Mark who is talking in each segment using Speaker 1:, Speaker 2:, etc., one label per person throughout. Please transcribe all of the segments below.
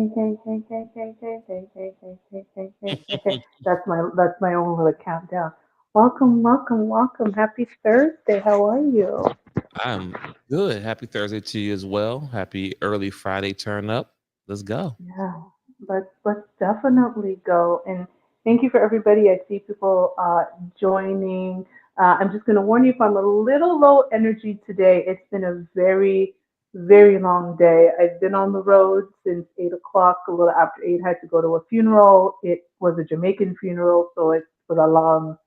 Speaker 1: hey, hey, hey, hey, hey, hey, hey, hey, hey, hey, hey, hey, hey. That's my own little countdown. Welcome, welcome, welcome. Happy Thursday. How are you?
Speaker 2: I'm good. Happy Thursday to you as well. Happy early Friday turn up. Let's go.
Speaker 1: Yeah, let's definitely go. And thank you for everybody. I see people joining. I'm just going to warn you if I'm a little low energy today. It's been a very, very long day. I've been on the road since 8 o'clock. A little after eight, had to go to a funeral. It was a Jamaican funeral, so it was a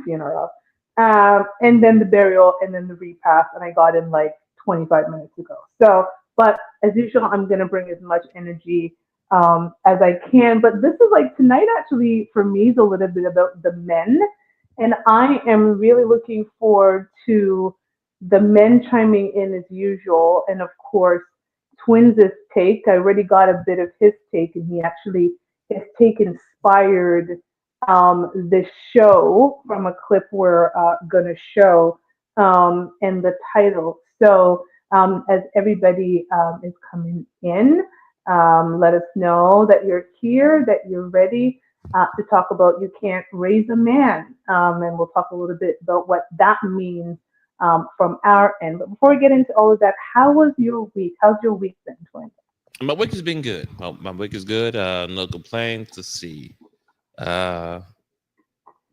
Speaker 1: funeral. And then the burial and then the repast, and I got in like 25 minutes ago. So, but as usual, I'm going to bring as much energy as I can. But this is like tonight, actually, for me, is a little bit about the men. And I am really looking forward to the men chiming in as usual. And of course, Twins' take. I already got a bit of his take, and his take inspired this show from a clip we're going to show and the title. So, as everybody is coming in, let us know that you're here, that you're ready to talk about You Can't Raise a Man. And we'll talk a little bit about what that means from our end. But before we get into all of that, how was your week? How's your week been, Twin?
Speaker 2: My week has been good. My week is good. No complaints. Let's see. Uh,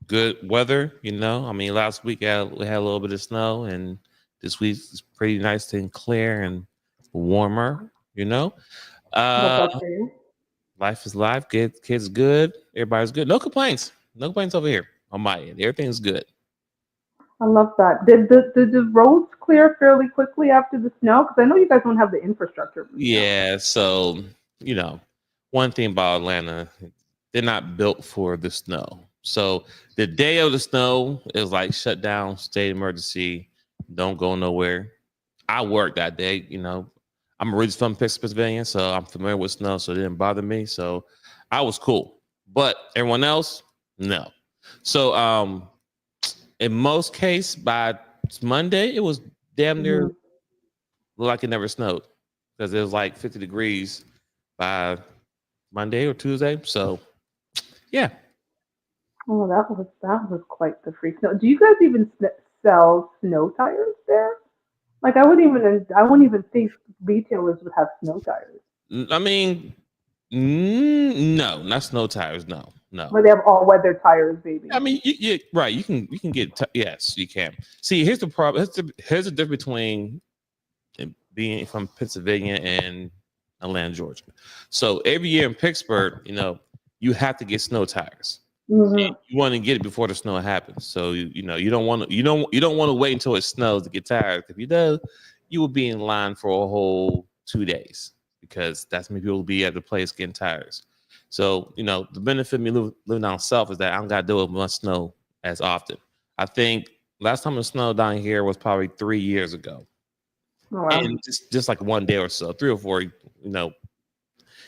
Speaker 2: Good weather. I mean, last week we had a little bit of snow, and this week is pretty nice and clear and warmer.
Speaker 1: Love
Speaker 2: Uh,
Speaker 1: that for you.
Speaker 2: Life is life. Kids good. Everybody's good. No complaints. No complaints over here on my end. Everything's good.
Speaker 1: I love that. Did the roads clear fairly quickly after the snow? Because I know you guys don't have the infrastructure for snow.
Speaker 2: Yeah, so you know, one thing about Atlanta, they're not built for the snow. So the day of the snow is like shut down, state emergency, don't go nowhere. I worked that day, I'm originally from Pennsylvania, so I'm familiar with snow, so it didn't bother me. So I was cool. But everyone else, no. So in most case, by Monday, it was damn near
Speaker 1: Hmm.
Speaker 2: like it never snowed because it was like 50 degrees by Monday or Tuesday. So yeah,
Speaker 1: Oh, that was quite the freak snow. Do you guys even sell snow tires there? Like I wouldn't even think retailers would have snow tires,
Speaker 2: I mean, no, not snow tires. No, no.
Speaker 1: but they have all weather tires, baby.
Speaker 2: I mean, right. You can get yes, you can. See, here's the problem. Here's the difference between being from Pennsylvania and Atlanta, Georgia. So every year in Pittsburgh, you have to get snow tires.
Speaker 1: Hmm.
Speaker 2: You want to get it before the snow happens. So you don't want to you don't want to wait until it snows to get tires. If you do, you will be in line for a whole 2 days because that's many people will be at the place getting tires. So the benefit of me living down south is that I don't got to deal with much snow as often. I think last time it snowed down here was probably 3 years ago,
Speaker 1: Oh, wow.
Speaker 2: and just like one day or so, 3 or 4,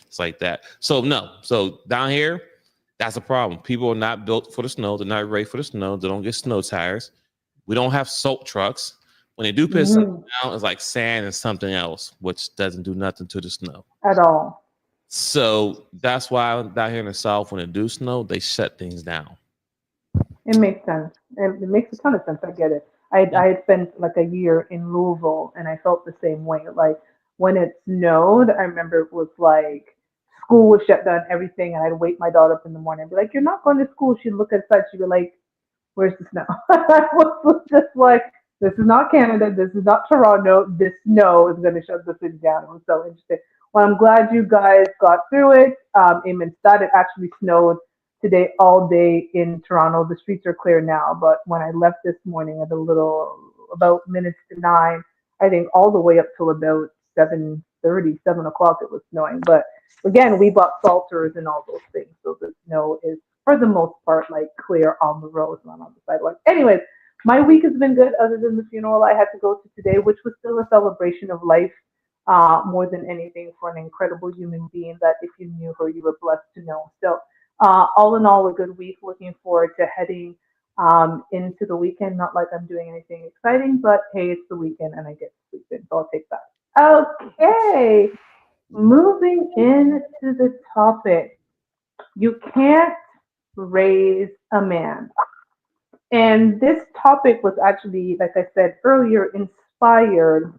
Speaker 2: it's like that. So no, so down here, that's a problem. People are not built for the snow. They're not ready for the snow. They don't get snow tires. We don't have salt trucks. When they do put something
Speaker 1: Hmm.
Speaker 2: down, it's like sand and something else, which doesn't do nothing to the snow.
Speaker 1: At all.
Speaker 2: So that's why down here in the south, when it do snow, they shut things down.
Speaker 1: It makes sense. It makes a ton of sense. I get it. I had spent like a year in Louisville, and I felt the same way. Like when it snowed, I remember it was like school was shut down, everything, and I'd wake my daughter up in the morning. I'd be like, "You're not going to school." She'd look outside. She'd be like, "Where's the snow?" I was just like, "This is not Canada. This is not Toronto. This snow is going to shut the city down." It was so interesting. Well, I'm glad you guys got through it. In Minnesota, it actually snowed today all day in Toronto. The streets are clear now, but when I left this morning at a little about minutes to nine, I think all the way up till about 7:30, 7 o'clock, it was snowing. But again, we bought salters and all those things, so the snow is for the most part like clear on the roads, not on the sidewalks. Anyways, my week has been good, other than the funeral I had to go to today, which was still a celebration of life. More than anything, for an incredible human being that if you knew her, you were blessed to know. So, all in all, a good week. Looking forward to heading into the weekend. Not like I'm doing anything exciting, but hey, it's the weekend and I get to sleep in, so I'll take that. Okay. moving into the topic, you can't raise a man. And this topic was actually, like I said earlier, inspired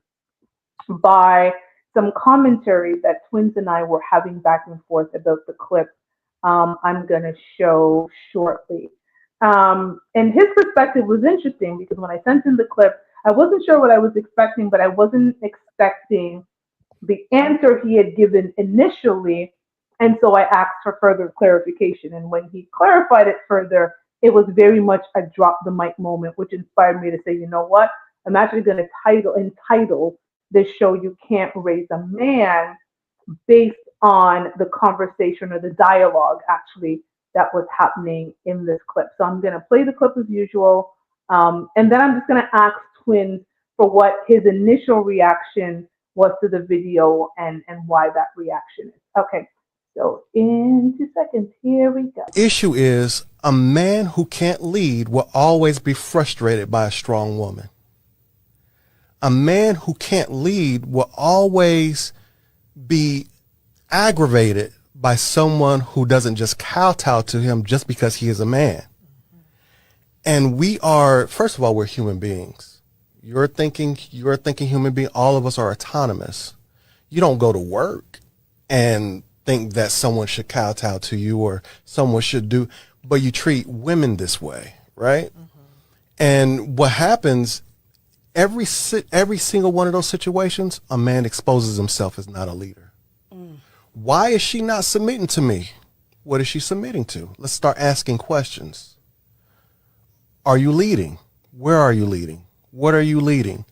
Speaker 1: by some commentary that Twins and I were having back and forth about the clip I'm going to show shortly. And his perspective was interesting because when I sent him the clip, I wasn't sure what I was expecting, but I wasn't expecting the answer he had given initially. And so I asked for further clarification. And when he clarified it further, it was very much a drop the mic moment, which inspired me to say, you know what? I'm actually going to entitle this show "You Can't Raise a Man" based on the conversation or the dialogue actually that was happening in this clip. So I'm going to play the clip as usual, and then I'm just going to ask Twins for what his initial reaction was to the video and why that reaction is. Okay, so in 2 seconds, here we go.
Speaker 3: Issue is a man who can't lead will always be frustrated by a strong woman. A man who can't lead will always be aggravated by someone who doesn't just kowtow to him just because he is a man. And we are, first of all, we're human beings. You're thinking human being. All of us are autonomous. You don't go to work and think that someone should kowtow to you or someone should do, but you treat women this way, right? And what happens, every single one of those situations, a man exposes himself as not a leader. Why is she not submitting to me? What is she submitting to? Let's start asking questions. Are you leading? Where are you leading? What are you leading?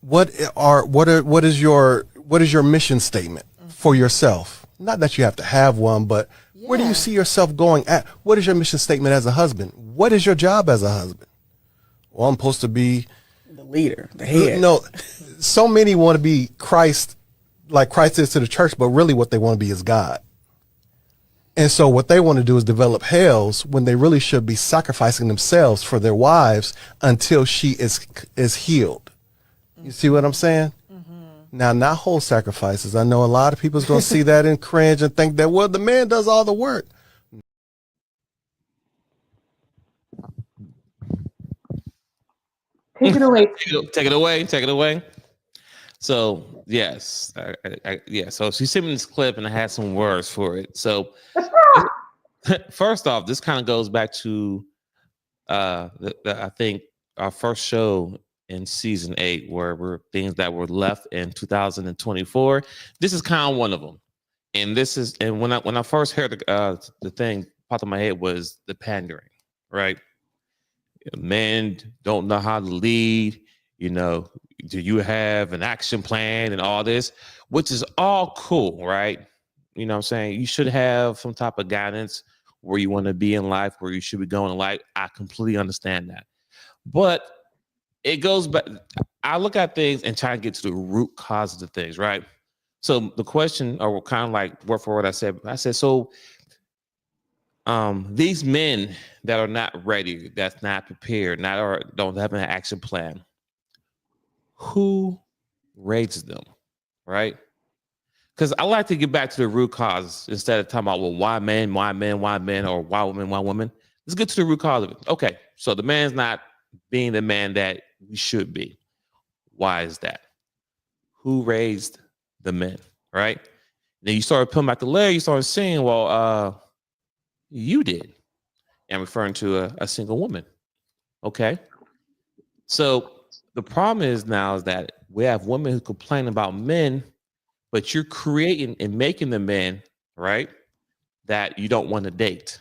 Speaker 3: What is your mission statement for yourself? Not that you have to have one, but where do you see yourself going at? What is your mission statement as a husband? What is your job as a husband? Well, I'm supposed to be
Speaker 4: the leader, the head.
Speaker 3: No, so many want to be Christ, like Christ is to the church, but really what they want to be is God. And so what they want to do is develop hells when they really should be sacrificing themselves for their wives until she is healed. You see what I'm saying? Now, not whole sacrifices. I know a lot of people's going to see that and cringe and think that, well, the man does all the work.
Speaker 1: Take it away.
Speaker 2: Take it away. Take it away. So yes, yeah. So she sent me this clip, and I had some words for it. So first off, this kind of goes back to I think our first show in season 8, where were things that were left in 2024. This is kind of one of them, and this is and when I first heard the thing popped in my head was the pandering, right? Men don't know how to lead. You know, do you have an action plan and all this, which is all cool, right? You know what I'm saying? You should have some type of guidance where you want to be in life, where you should be going in life. I completely understand that. But it goes back. I look at things and try to get to the root cause of the things, right? So the question, or kind of like word for word, I said, so these men that are not ready, that's not prepared, not or don't have an action plan, who raised them, right? Because I like to get back to the root cause instead of talking about, well, why men, why men, why men, or why women, why women. Let's get to the root cause of it. Okay, so the man's not being the man that we should be. Why is that? Who raised the men, right? Then you start pulling back the layer, you start seeing, well, you did. I'm referring to a single woman. Okay. So the problem is now is that we have women who complain about men, but you're creating and making the men, right, that you don't want to date.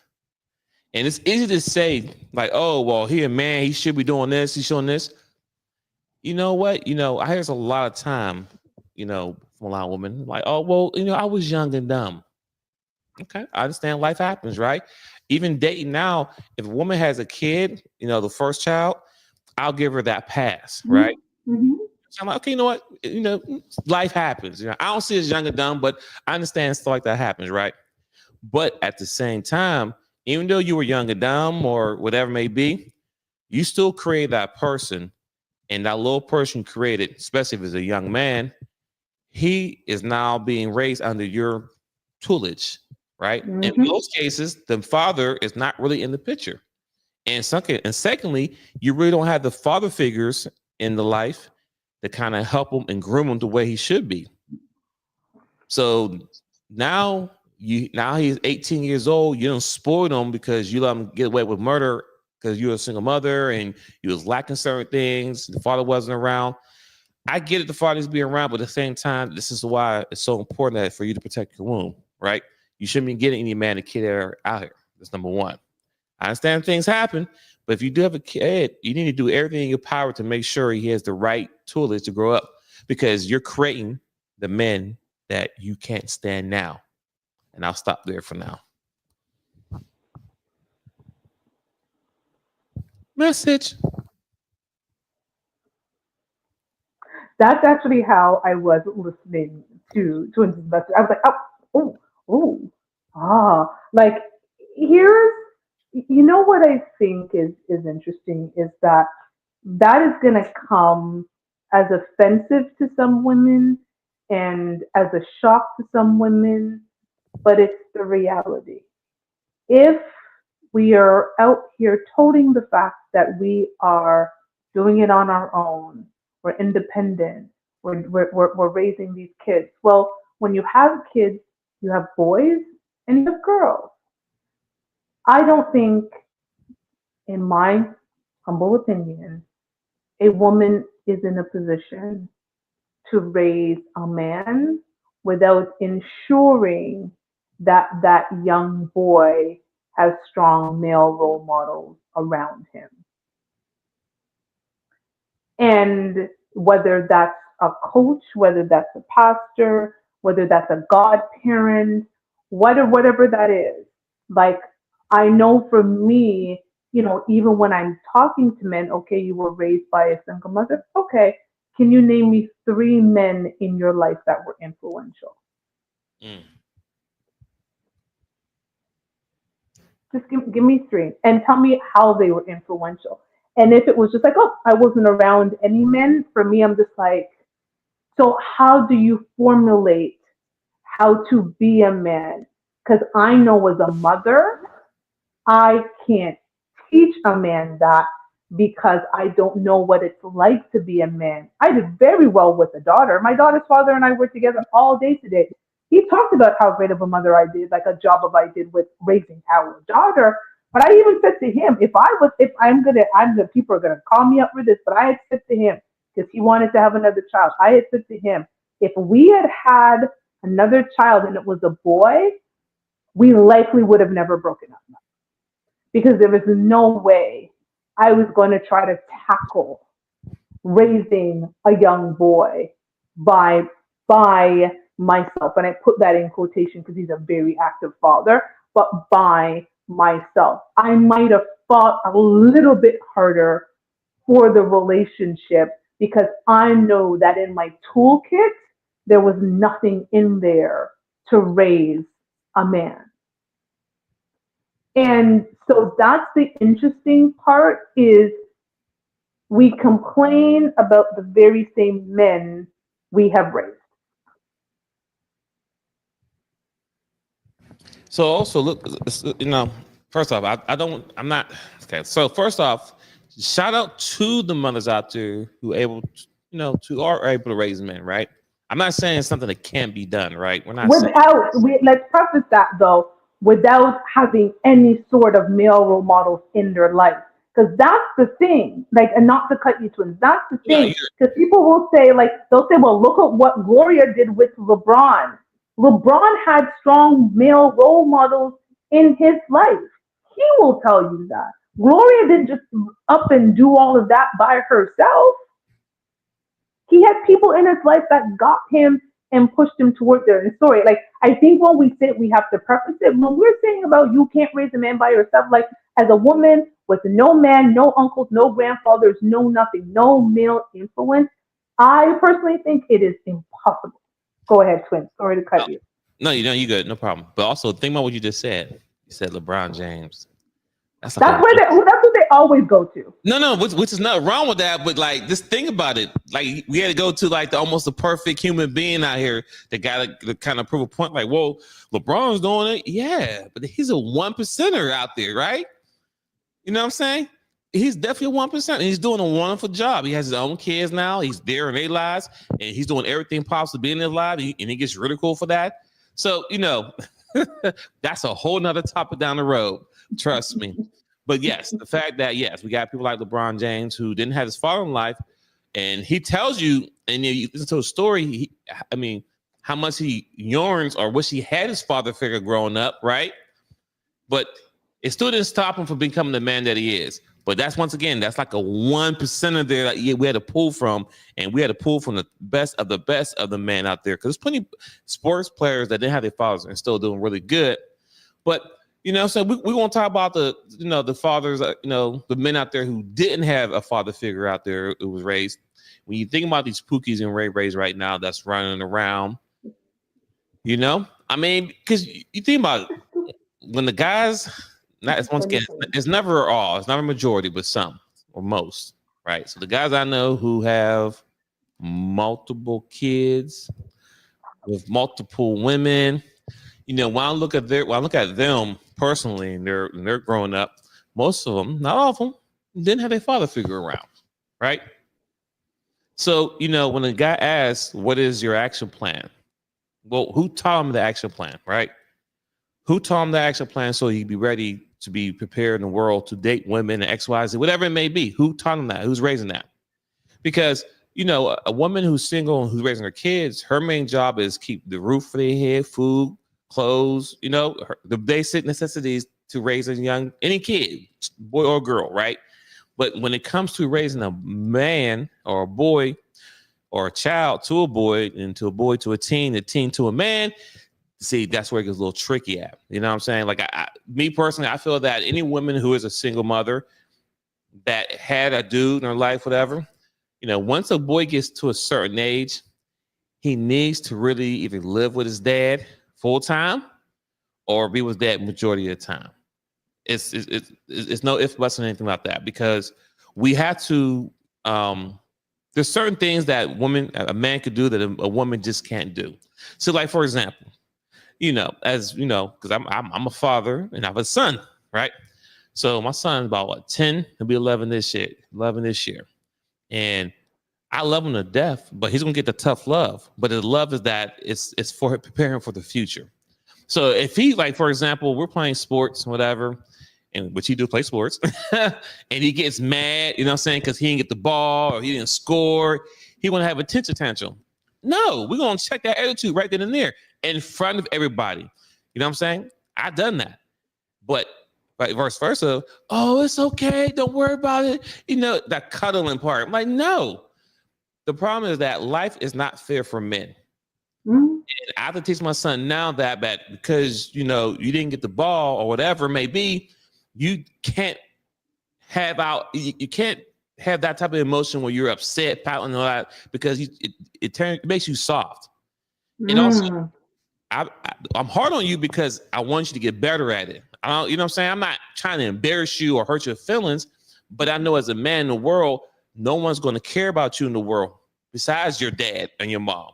Speaker 2: And it's easy to say, like, oh, well, he a man, he should be doing this, he's showing this. You know what? You know, I hear a lot of time, you know, from a lot of women, like, oh, well, you know, I was young and dumb. Okay, I understand life happens, right? Even dating now, if a woman has a kid, you know, the first child, I'll give her that pass, right?
Speaker 1: Mm-hmm.
Speaker 2: So I'm like, okay, you know what? You know, life happens. You know, I don't see it as young and dumb, but I understand stuff like that happens, right? But at the same time, even though you were young and dumb or whatever it may be, you still create that person, and that little person created, especially if it's a young man, he is now being raised under your tutelage, right? In
Speaker 1: Mm-hmm.
Speaker 2: most cases, the father is not really in the picture. And secondly, you really don't have the father figures in the life to kind of help him and groom him the way he should be. So now he's 18 years old. You don't spoil him because you let him get away with murder because you're a single mother and you was lacking certain things. The father wasn't around. I get it, the father's being around, but at the same time, this is why it's so important that for you to protect your womb, right? You shouldn't be getting any man and kid out here. That's number one. I understand things happen, but if you do have a kid, you need to do everything in your power to make sure he has the right tools to grow up, because you're creating the men that you can't stand now. And I'll stop there for now. Message.
Speaker 1: That's actually how I was listening to Twins Investor. I was like, like here's, you know what I think is interesting is that that is going to come as offensive to some women and as a shock to some women, but it's the reality. If we are out here toting the fact that we are doing it on our own, we're independent, we're raising these kids. Well, when you have kids, you have boys and you have girls. I don't think, in my humble opinion, a woman is in a position to raise a man without ensuring that that young boy has strong male role models around him. And whether that's a coach, whether that's a pastor, whether that's a godparent, whatever that is. Like, I know for me, even when I'm talking to men, okay, you were raised by a single mother. Okay, can you name me 3 men in your life that were influential?
Speaker 2: Mm.
Speaker 1: Just give me 3 and tell me how they were influential. And if it was just like, oh, I wasn't around any men, for me, I'm just like, so how do you formulate how to be a man? Because I know as a mother, I can't teach a man that because I don't know what it's like to be a man. I did very well with a daughter. My daughter's father and I were together all day today. He talked about how great of a mother I did, like a job of I did with raising our daughter. But I even said to him, if I'm the people are gonna call me up for this, but I had said to him, because he wanted to have another child, I had said to him, if we had another child and it was a boy, we likely would have never broken up, because there was no way I was going to try to tackle raising a young boy by by myself. And I put that in quotation because he's a very active father, but by myself. I might have fought a little bit harder for the relationship because I know that in my toolkit there was nothing in there to raise a man. And so that's the interesting part is we complain about the very same men we have raised.
Speaker 2: So also look, first off, I'm not okay. So first off, shout out to the mothers out there who are able to raise men, right? I'm not saying it's something that can't be done, right? We're not saying
Speaker 1: Let's preface that though, without having any sort of male role models in their life. Because that's the thing, like, and not to cut you twins, that's the thing. Because people will say, like, they'll say, well, look at what Gloria did with LeBron. LeBron had strong male role models in his life. He will tell you that. Gloria didn't just up and do all of that by herself. He had people in his life that got him and pushed him towards their story. Like, I think when we say it, we have to preface it. When we're saying about you can't raise a man by yourself, like as a woman with no man, no uncles, no grandfathers, no nothing, no male influence, I personally think it is impossible. Go ahead, twin. Sorry to cut you.
Speaker 2: No, you good, no problem. But also think about what you just said. You said LeBron James.
Speaker 1: That's what they always go to.
Speaker 2: No, which is not wrong with that, but like just think about it. Like we had to go to like almost the perfect human being out here that got to kind of prove a point. Like, whoa, LeBron's doing it, yeah, but he's a 1%er out there, right? You know what I'm saying? He's definitely a 1%. He's doing a wonderful job. He has his own kids now. He's there in their lives, and he's doing everything possible to be in their lives, and he gets ridiculed for that. So that's a whole nother topic down the road. Trust me. But yes, the fact that yes, we got people like LeBron James who didn't have his father in life, and he tells you, and you listen to a story. How much he yearns or wish he had his father figure growing up, right? But it still didn't stop him from becoming the man that he is. But that's once again, that's like a 1% there that we had to pull from, and we had to pull from the best of the men out there. Because there's plenty of sports players that didn't have their fathers and still doing really good. But so we won't talk about the fathers, the men out there who didn't have a father figure out there who was raised. When you think about these Pookies and Ray Rays right now that's running around, because you think about it, when the guys, once again, it's never all, it's not a majority, but some or most, right? So the guys I know who have multiple kids with multiple women, when I look at them personally, and they're growing up, most of them, not all of them, didn't have their father figure around, right? So when a guy asks, "What is your action plan?" Well, who taught him the action plan, right? Who taught him the action plan so he'd be ready to be prepared in the world to date women and X, Y, Z, whatever it may be? Who taught him that? Who's raising that? Because a woman who's single and who's raising her kids, her main job is keep the roof for their head, food, clothes, the basic necessities to raise any kid, boy or girl, right? But when it comes to raising a man or a boy or a child to a boy, and to a boy to a teen to a man, see, that's where it gets a little tricky at. You know what I'm saying? Like me personally, I feel that any woman who is a single mother that had a dude in her life, whatever, once a boy gets to a certain age, he needs to really either live with his dad full time or be with dad majority of the time. It's no ifs, buts, or anything like that, because we have to. There's certain things that a man could do that a woman just can't do. So, like for example, because I'm a father and I have a son, right? So my son's about 10, he'll be 11 this year, and I love him to death, but he's gonna get the tough love. But the love is that it's for preparing for the future. So if he, like for example, we're playing sports, whatever, and which he do play sports, and he gets mad, because he didn't get the ball or he didn't score, he want to have a temper tantrum. No, we're gonna check that attitude right then and there in front of everybody. You know what I'm saying? I've done that, but vice versa. Oh, it's okay. Don't worry about it. That cuddling part. I'm like, no. The problem is that life is not fair for men. Mm-hmm. And I have to teach my son now that because you didn't get the ball or whatever it may be, you can't have that type of emotion where you're upset, pouting, and all that, because it makes you soft. And also, I'm hard on you because I want you to get better at it. You know what I'm saying? I'm not trying to embarrass you or hurt your feelings, but I know as a man in the world, no one's going to care about you in the world besides your dad and your mom.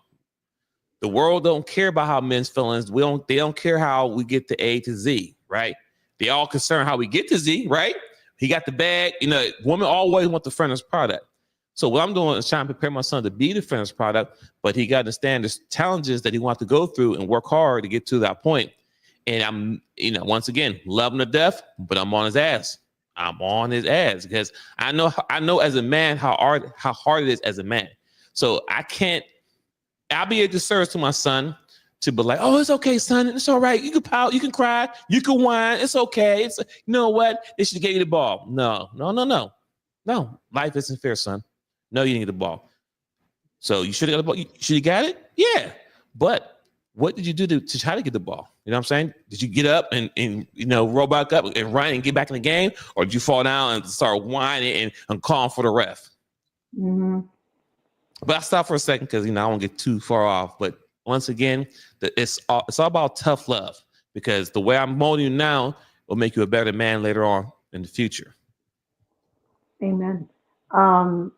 Speaker 2: The world don't care about how men's feelings. They don't care how we get to A to Z, right? They all concerned how we get to Z, right? He got the bag. Women always want the finished product. So what I'm doing is trying to prepare my son to be the finished product, but he got to understand the challenges that he wants to go through and work hard to get to that point. And I'm, once again, love him to death, but I'm on his ass. I'm on his ass because I know as a man how hard it is as a man. So I'll be a disservice to my son to be like, oh, it's okay, son. It's all right. You can pout, you can cry, you can whine. It's okay. You know what? They should get you the ball. No. Life isn't fair, son. No, you didn't get the ball. So you should have got the ball. You should have got it? Yeah. But what did you do to try to get the ball? You know what I'm saying? Did you get up and roll back up and run and get back in the game? Or did you fall down and start whining and calling for the ref? Mm-hmm. But I'll stop for a second because, I won't get too far off. But once again, it's all about tough love, because the way I'm molding you now will make you a better man later on in the future.
Speaker 1: Amen. Um,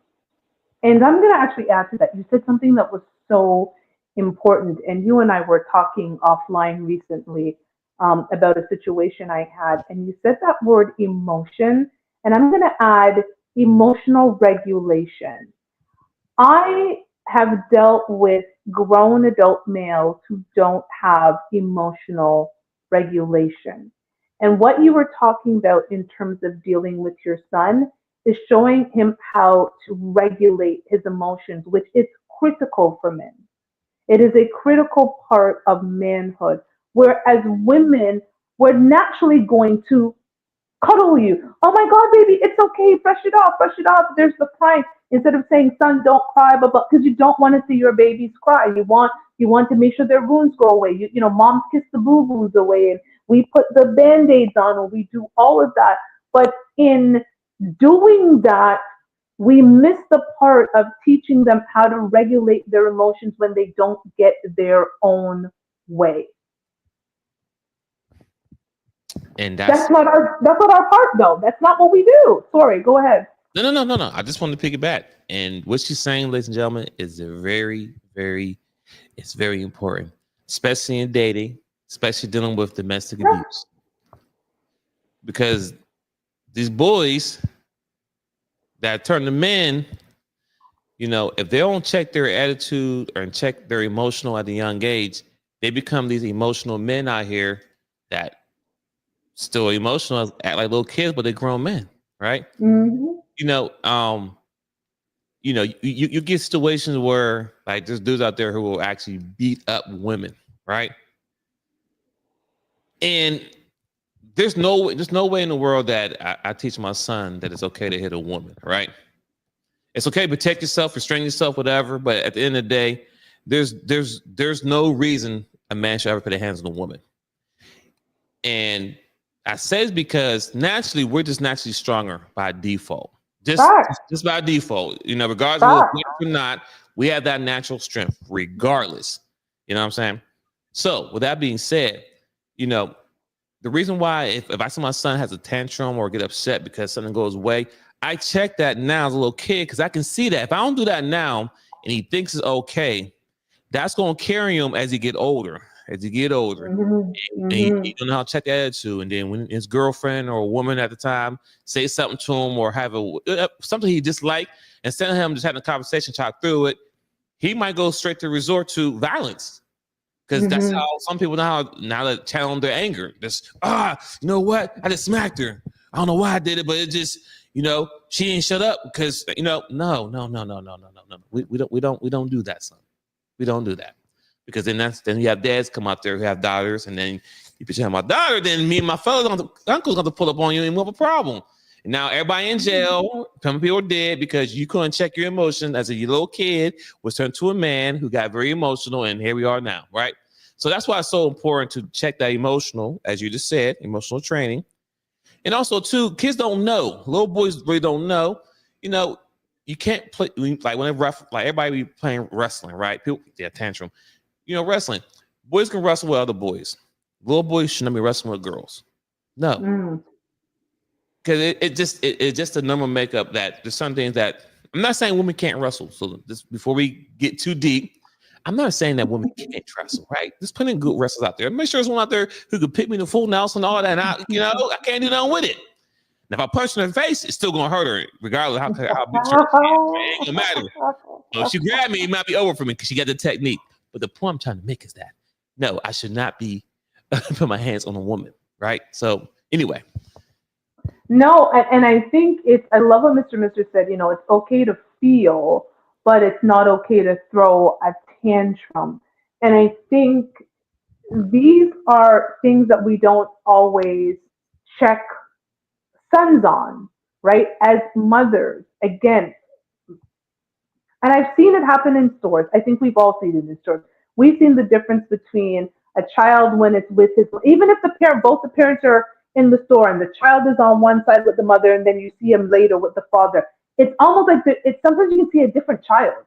Speaker 1: and I'm going to actually add to that. You said something that was so important, and you and I were talking offline recently about a situation I had, and you said that word emotion, and I'm going to add emotional regulation. I have dealt with grown adult males who don't have emotional regulation. And what you were talking about in terms of dealing with your son is showing him how to regulate his emotions, which is critical for men. It is a critical part of manhood. Whereas women, we're naturally going to cuddle you. Oh my God, baby, it's okay. Brush it off. Brush it off. There's the crying. Instead of saying, son, don't cry, but because you don't want to see your babies cry. You want to make sure their wounds go away. Moms kiss the boo boos away, and we put the band-aids on, and we do all of that. But in doing that, we miss the part of teaching them how to regulate their emotions when they don't get their own way.
Speaker 2: And
Speaker 1: That's
Speaker 2: that's
Speaker 1: not our part though. That's not what we do. Sorry, go ahead.
Speaker 2: no. I just wanted to pick it back. And what she's saying, ladies and gentlemen, is a it's very important, especially in dating, especially dealing with domestic abuse. Because these boys that turn to men, if they don't check their attitude or check their emotional at a young age, they become these emotional men out here that still emotional, act like little kids, but they're grown men, right?
Speaker 1: Hmm.
Speaker 2: You know, um, you get situations where like there's dudes out there who will actually beat up women, right? And there's no way in the world that I teach my son that it's okay to hit a woman, right? It's okay to protect yourself, restrain yourself, whatever. But at the end of the day, there's no reason a man should ever put a hands on a woman. And I say it's because naturally we're just naturally stronger by default. Just
Speaker 1: Facts.
Speaker 2: just by default, regardless of
Speaker 1: Facts.
Speaker 2: whether or not, we have that natural strength, regardless. You know what I'm saying? So with that being said, you know, the reason why if I see my son has a tantrum or get upset because something goes away, I check that now as a little kid because I can see that if I don't do that now and he thinks it's okay, that's going to carry him as he get older. As he get older,
Speaker 1: Hmm.
Speaker 2: and
Speaker 1: Hmm.
Speaker 2: he don't know how to check the attitude. And then when his girlfriend or a woman at the time say something to him or have something he disliked, instead of him just having a conversation, talk through it, he might go straight to resort to violence because that's
Speaker 1: Hmm.
Speaker 2: how some people know how now to channel their anger. Just you know what? I just smacked her. I don't know why I did it, but it just she ain't shut up because no. We don't do that, son. We don't do that because then you have dads come out there who have daughters, and then you put you have my daughter, then me and my fellow uncle's going to pull up on you and we have a problem. And now everybody in jail, some people are dead because you couldn't check your emotions as a little kid, was turned to a man who got very emotional, and here we are now, right? So that's why it's so important to check that emotional, as you just said, emotional training. And also, too, kids don't know. Little boys really don't know. You know, you can't play like like everybody be playing wrestling, right? People, yeah, tantrum. Wrestling. Boys can wrestle with other boys. Little boys should not be wrestling with girls. No,
Speaker 1: Mm.
Speaker 2: because it's just a number makeup that there's some things that I'm not saying women can't wrestle. So this before we get too deep, I'm not saying that women can't wrestle, right? There's plenty of good wrestlers out there. Make sure there's one out there who could pick me the full Nelson and all that. And I can't do nothing with it. And if I punch her in the face, it's still gonna hurt her, regardless of how big she is. It ain't gonna matter. So if she grabbed me, it might be over for me because she got the technique. But the point I'm trying to make is that no, I should not be put my hands on a woman, right? So anyway,
Speaker 1: No, and I think I love what Mr. said, it's okay to feel, but it's not okay to throw a tantrum. And I think these are things that we don't always check sons on, right? As mothers, again, and I've seen it happen in stores. I think we've all seen it in stores. We've seen the difference between a child when it's with his, even if both the parents are in the store and the child is on one side with the mother and then you see him later with the father. It's almost like it's sometimes you can see a different child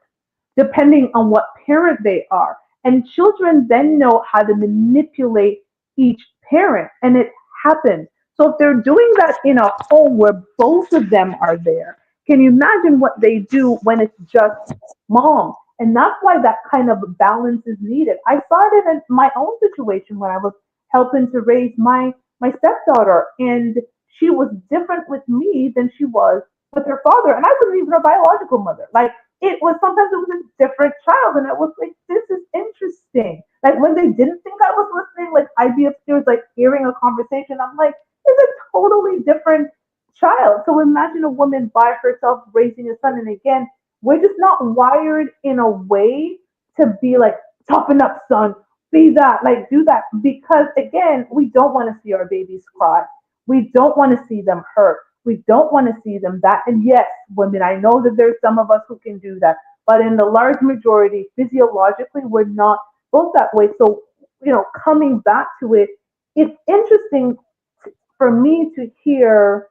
Speaker 1: depending on what parent they are. And children then know how to manipulate each parent, and it happens. So if they're doing that in a home where both of them are there, can you imagine what they do when it's just mom? And that's why that kind of balance is needed. I saw it in my own situation when I was helping to raise my stepdaughter, and she was different with me than she was with her father, and I wasn't even her biological mother. Like it was sometimes it was a different child, and I was like, this is interesting. Like when they didn't think I was listening, like I'd be upstairs like hearing a conversation. I'm like, it's a totally different child. So imagine a woman by herself raising a son, and again, we're just not wired in a way to be like, toughen up, son, be that, like do that, because again, we don't want to see our babies cry. We don't want to see them hurt. We don't want to see them that. And yes, women, I know that there's some of us who can do that, but in the large majority, physiologically, we're not built that way. So, coming back to it, it's interesting for me to hear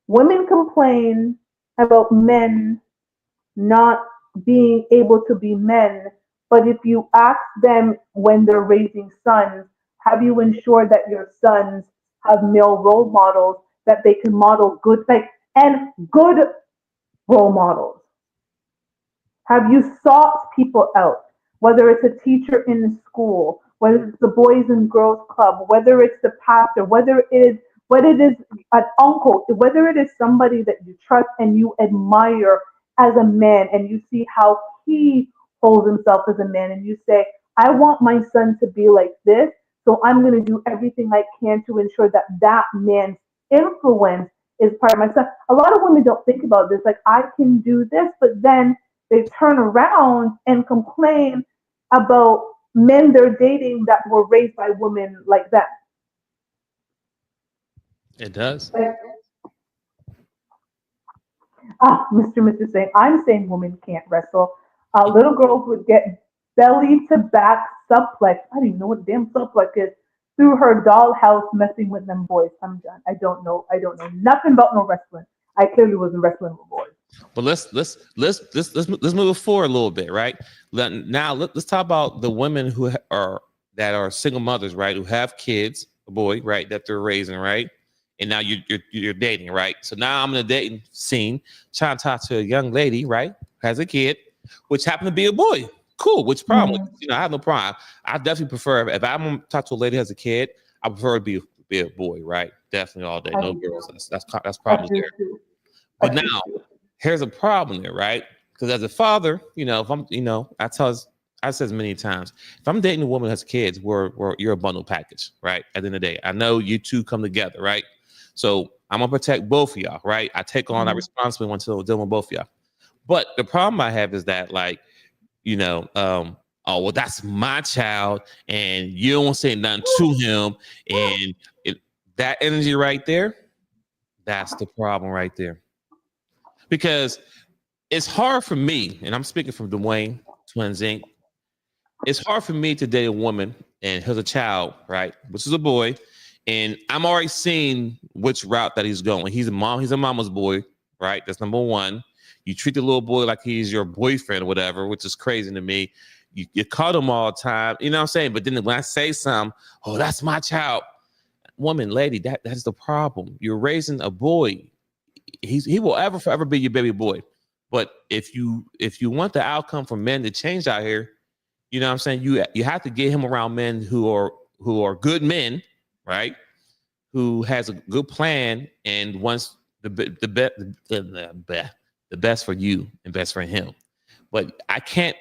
Speaker 1: women complain about men not being able to be men. But if you ask them when they're raising sons, have you ensured that your sons have male role models that they can model good, like, and good role models? Have you sought people out? Whether it's a teacher in the school, whether it's the Boys and Girls Club, whether it's the pastor, whether it is an uncle, whether it is somebody that you trust and you admire as a man, and you see how he holds himself as a man, and you say, I want my son to be like this, so I'm going to do everything I can to ensure that that man's influence is part of my son. A lot of women don't think about this, like, I can do this, but then they turn around and complain about men they're dating that were raised by women like that.
Speaker 2: It does.
Speaker 1: Like, Mr. saying, I'm saying women can't wrestle. Little girls would get belly to back suplex. I don't even know what damn suplex is. Through her dollhouse messing with them boys. I'm done. I don't know. I don't know nothing about no wrestling. I clearly wasn't wrestling with boys.
Speaker 2: But let's move forward a little bit, right? Let's talk about the women who are single mothers, right? Who have kids, a boy, right, that they're raising, right? And now you're dating, right? So now I'm in a dating scene, trying to talk to a young lady, right, who has a kid, which happened to be a boy. Cool. Which problem?
Speaker 1: Mm-hmm.
Speaker 2: I have no problem. I definitely prefer if I'm gonna talk to a lady who has a kid, I prefer to be a boy, right? Definitely all day.
Speaker 1: I
Speaker 2: No
Speaker 1: do
Speaker 2: girls.
Speaker 1: too.
Speaker 2: That's
Speaker 1: I
Speaker 2: probably
Speaker 1: do
Speaker 2: there.
Speaker 1: too. I
Speaker 2: But
Speaker 1: do
Speaker 2: now
Speaker 1: too.
Speaker 2: here's a problem there, right? Because as a father, if I'm, I says many times, if I'm dating a woman who has kids, you're a bundle package, right? At the end of the day, I know you two come together, right? So I'm gonna protect both of y'all, right? I take on that
Speaker 1: Mm-hmm.
Speaker 2: responsibility when dealing with both of y'all. But the problem I have is that, like, oh well, that's my child, and you don't say nothing to him, and that energy right there, that's the problem right there, because it's hard for me, and I'm speaking from Dwayne Twins Inc. It's hard for me to date a woman and here's a child, right? Which is a boy, and I'm already seeing which route that he's going. He's a mama's boy, right? That's number one. You treat the little boy like he's your boyfriend or whatever, which is crazy to me. You call him all the time, you know what I'm saying? But then when I say something, oh, that's my child. Woman, lady, that's the problem. You're raising a boy. He will forever be your baby boy. But if you want the outcome for men to change out here, you know what I'm saying? You have to get him around men who are good men, right? Who has a good plan and wants the best for you and best for him. But I can't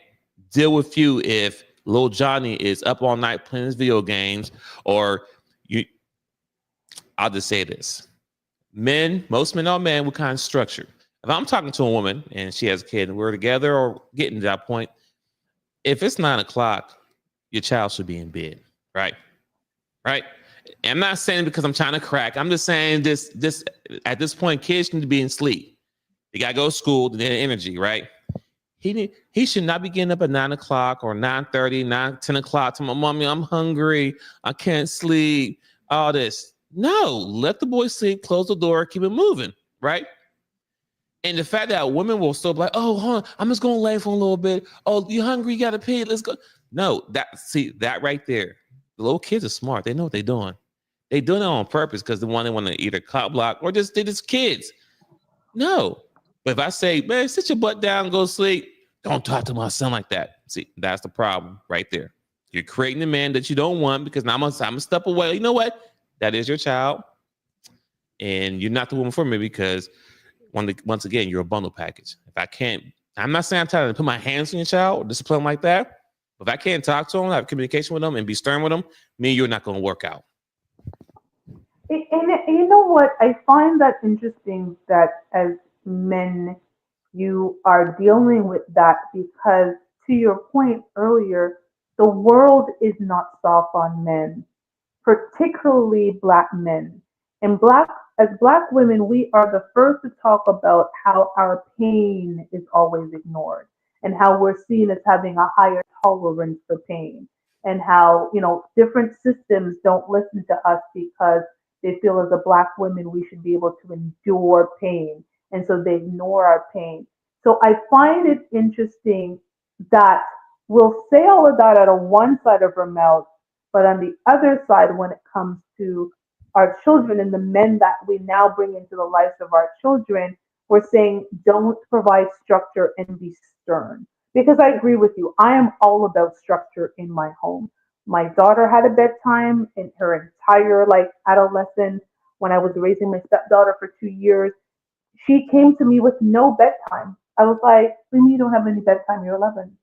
Speaker 2: deal with you if little Johnny is up all night playing his video games, or you. I'll just say this: most men are men with kind of structure. If I'm talking to a woman and she has a kid and we're together or getting to that point, if it's 9 o'clock, your child should be in bed, right? Right. I'm not saying because I'm trying to crack. I'm just saying this at this point, kids need to be in sleep. They gotta go to school, they need energy, right? He should not be getting up at 9 o'clock or 9:30, 10 o'clock to my mommy. I'm hungry. I can't sleep. All this. No, let the boy sleep, close the door, keep it moving, right? And the fact that women will still be like, oh, hold on, I'm just gonna lay for a little bit. Oh, you hungry? You gotta pee. Let's go. No, that right there. The little kids are smart. They know what they're doing. They doing it on purpose because they want to either cop block or they're just kids. No. But if I say, man, sit your butt down, go sleep, don't talk to my son like that. See, that's the problem right there. You're creating a man that you don't want because now I'm gonna step away. You know what? That is your child, and you're not the woman for me because once again, you're a bundle package. If I can't, I'm not saying I'm trying to put my hands on your child or discipline like that. But if I can't talk to them, have communication with them, and be stern with them, me and you're not going to work out.
Speaker 1: And you know what? I find that interesting that as men, you are dealing with that because, to your point earlier, the world is not soft on men, particularly black men. And as black women, we are the first to talk about how our pain is always ignored and how we're seen as having a higher tolerance for pain and how, different systems don't listen to us because they feel as a black women we should be able to endure pain. And so they ignore our pain. So I find it interesting that we'll say all of that out of one side of our mouth, but on the other side, when it comes to our children and the men that we now bring into the lives of our children, we're saying don't provide structure and be stern. Because I agree with you, I am all about structure in my home. My daughter had a bedtime in her entire adolescence. When I was raising my stepdaughter for 2 years, she came to me with no bedtime. I was like, "What do you mean you don't have any bedtime? You're 11."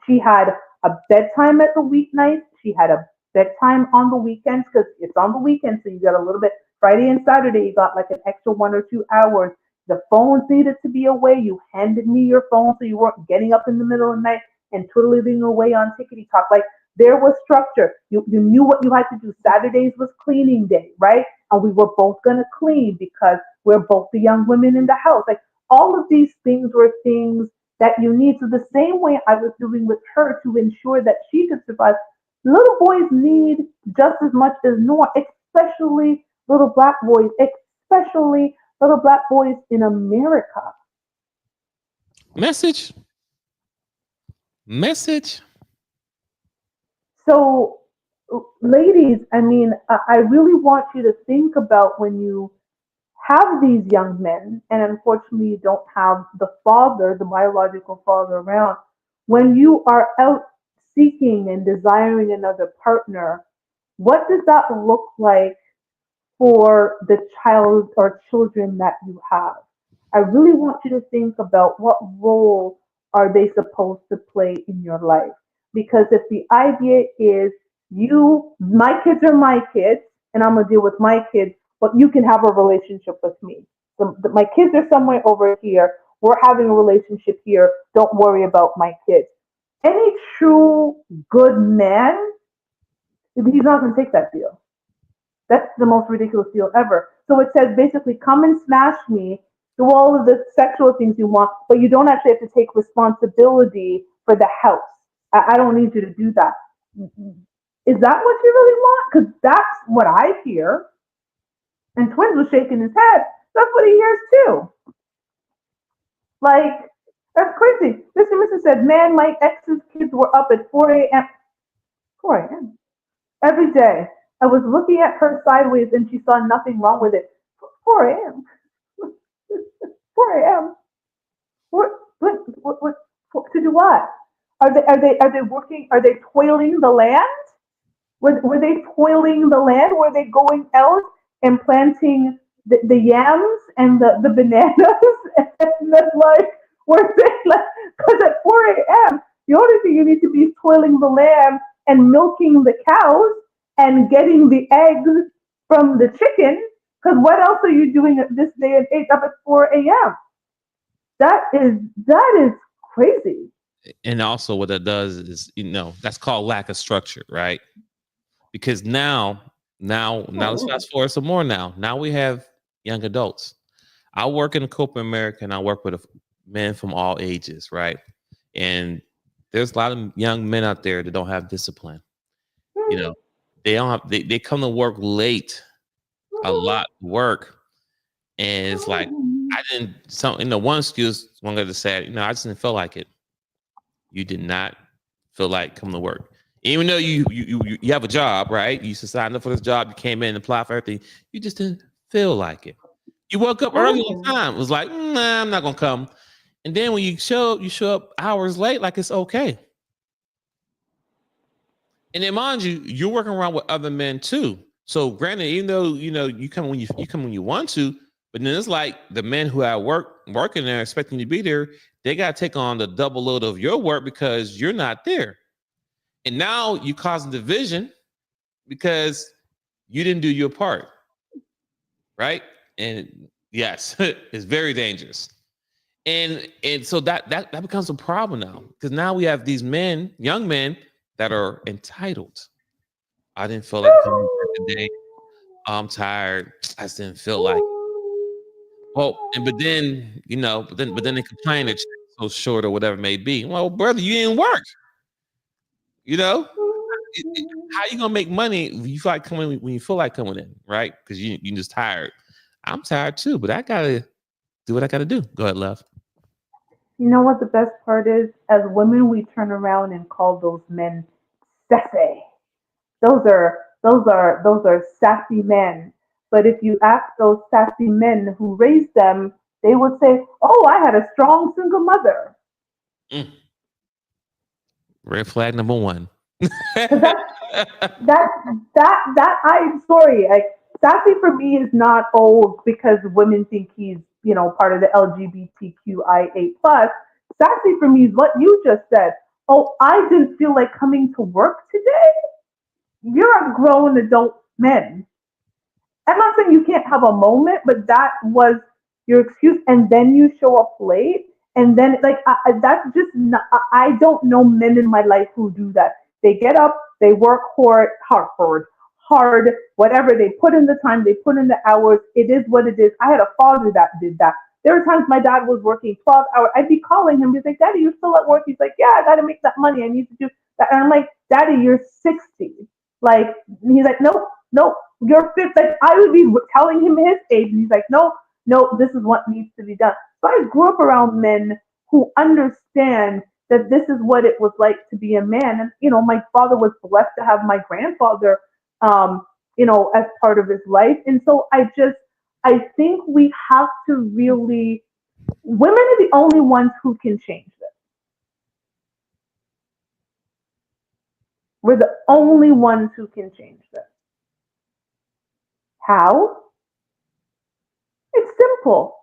Speaker 1: She had a bedtime at the weeknights. She had a bedtime on the weekends because it's on the weekends, so you got a little bit. Friday and Saturday, you got like an extra 1 or 2 hours. The phones needed to be away. You handed me your phone so you weren't getting up in the middle of the night and twiddling away on tickety talk. Like there was structure. You knew what you had to do. Saturdays was cleaning day, right? And we were both gonna clean because we're both the young women in the house. Like all of these things were things that you need. So the same way I was doing with her to ensure that she could survive, little boys need just as much as Noah, especially little black boys, especially little black boys in America.
Speaker 2: Message. Message.
Speaker 1: So, ladies, I mean, I really want you to think about when you have these young men, and unfortunately you don't have the father, the biological father around, when you are out seeking and desiring another partner, what does that look like for the child or children that you have? I really want you to think about what role are they supposed to play in your life. Because if the idea is my kids are my kids, and I'm gonna deal with my kids, but you can have a relationship with me. My kids are somewhere over here. We're having a relationship here. Don't worry about my kids. Any true good man, he's not gonna take that deal. That's the most ridiculous deal ever. So it says basically, come and smash me, do all of the sexual things you want, but you don't actually have to take responsibility for the house. I don't need you to do that. Is that what you really want? Because that's what I hear. And Twins was shaking his head. That's what he hears too. Like, that's crazy. Mr. Mrs. said, man, my ex's kids were up at 4 a.m. 4 a.m. every day. I was looking at her sideways and she saw nothing wrong with it. 4 a.m. 4 a.m. What, to do what? Are they working? Are they toiling the land? Were they toiling the land? Were they going out and planting the yams and the bananas? And then were they because at 4 a.m. the only thing you need to be is toiling the land and milking the cows and getting the eggs from the chicken. Because what else are you doing at this day and age up at 4 a.m.? That is crazy.
Speaker 2: And also what that does is, that's called lack of structure, right? Because now let's fast forward some more now. Now we have young adults. I work in corporate America and I work with men from all ages, right? And there's a lot of young men out there that don't have discipline. They don't have they come to work late, a lot work, and it's like I didn't one excuse one guy just said, I just didn't feel like it. You did not feel like coming to work. Even though you have a job, right? You signed up for this job, you came in and applied for everything. You just didn't feel like it. You woke up early on
Speaker 1: Oh.
Speaker 2: time. It was like, nah, I'm not gonna come. And then when you show up hours late, like it's okay. And then mind you, you're working around with other men too. So granted, even though you come when you want to, but then it's like the men who are working there expecting you to be there, they gotta take on the double load of your work because you're not there. And now you causing division because you didn't do your part, right? And yes, it's very dangerous. And so that becomes a problem now because now we have these men, young men, that are entitled. I didn't feel like coming to work today. I'm tired. I just didn't feel like it. Well, and but then but then they complain that you're so short or whatever it may be. Well, brother, you didn't work. You know, how you gonna make money if you feel like coming when you feel like coming in, right? Because you just tired. I'm tired too, but I gotta do what I gotta do. Go ahead, love.
Speaker 1: You know what the best part is? As women, we turn around and call those men sassy. Those are sassy men. But if you ask those sassy men who raised them, they would say, "Oh, I had a strong single mother."
Speaker 2: Mm, red flag number one.
Speaker 1: Because that that I'm sorry, like sassy for me is not old because women think he's part of the LGBTQIA+. Sassy for me is what you just said. Oh, I didn't feel like coming to work today. You're a grown adult man. I'm not saying you can't have a moment, but that was your excuse, and then you show up late, and then like that's just not. I don't know men in my life who do that. They get up, they work hard, whatever. They put in the time, they put in the hours. It is what it is. I had a father that did that. There were times my dad was working 12 hours. I'd be calling him. He's like, "Daddy, you're still at work?" He's like, "Yeah, I got to make that money. I need to do that." And I'm like, "Daddy, you're 60." Like he's like, "Nope, nope, you're fit." Like I would be telling him his age, and he's like, "No, no, this is what needs to be done." So I grew up around men who understand that this is what it was like to be a man. And my father was blessed to have my grandfather, as part of his life. And so I think we have to really, women are the only ones who can change this. We're the only ones who can change this. How? It's simple.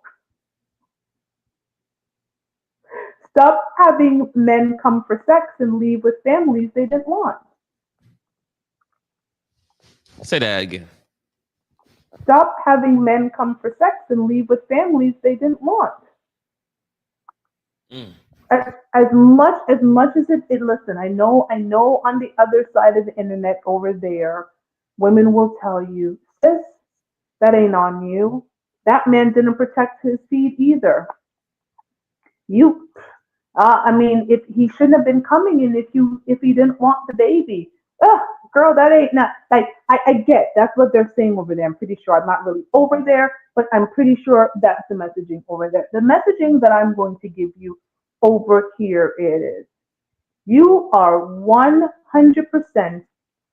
Speaker 1: Stop having men come for sex and leave with families they didn't want.
Speaker 2: Say that again.
Speaker 1: Stop having men come for sex and leave with families they didn't want.
Speaker 2: Mm.
Speaker 1: As much as it listen, I know on the other side of the internet over there, women will tell you, sis, that ain't on you. That man didn't protect his seed either. You I mean, if he shouldn't have been coming in if he didn't want the baby. Ugh, girl, that ain't not like I get that's what they're saying over there. I'm pretty sure I'm not really over there, but I'm pretty sure that's the messaging over there. The messaging that I'm going to give you over here it is you are 100%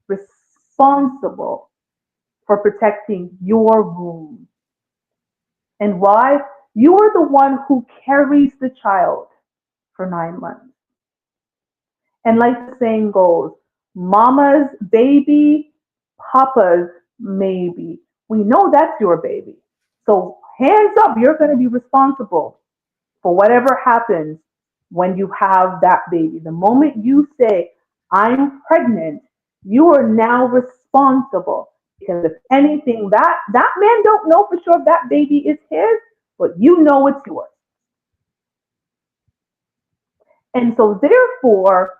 Speaker 1: responsible for protecting your womb. And why? You are the one who carries the child for 9 months. And like the saying goes, mama's baby, papa's maybe. We know that's your baby. So hands up, you're going to be responsible for whatever happens when you have that baby. The moment you say, I'm pregnant, you are now responsible. Because if anything, that man don't know for sure if that baby is his, but you know it's yours. And so therefore,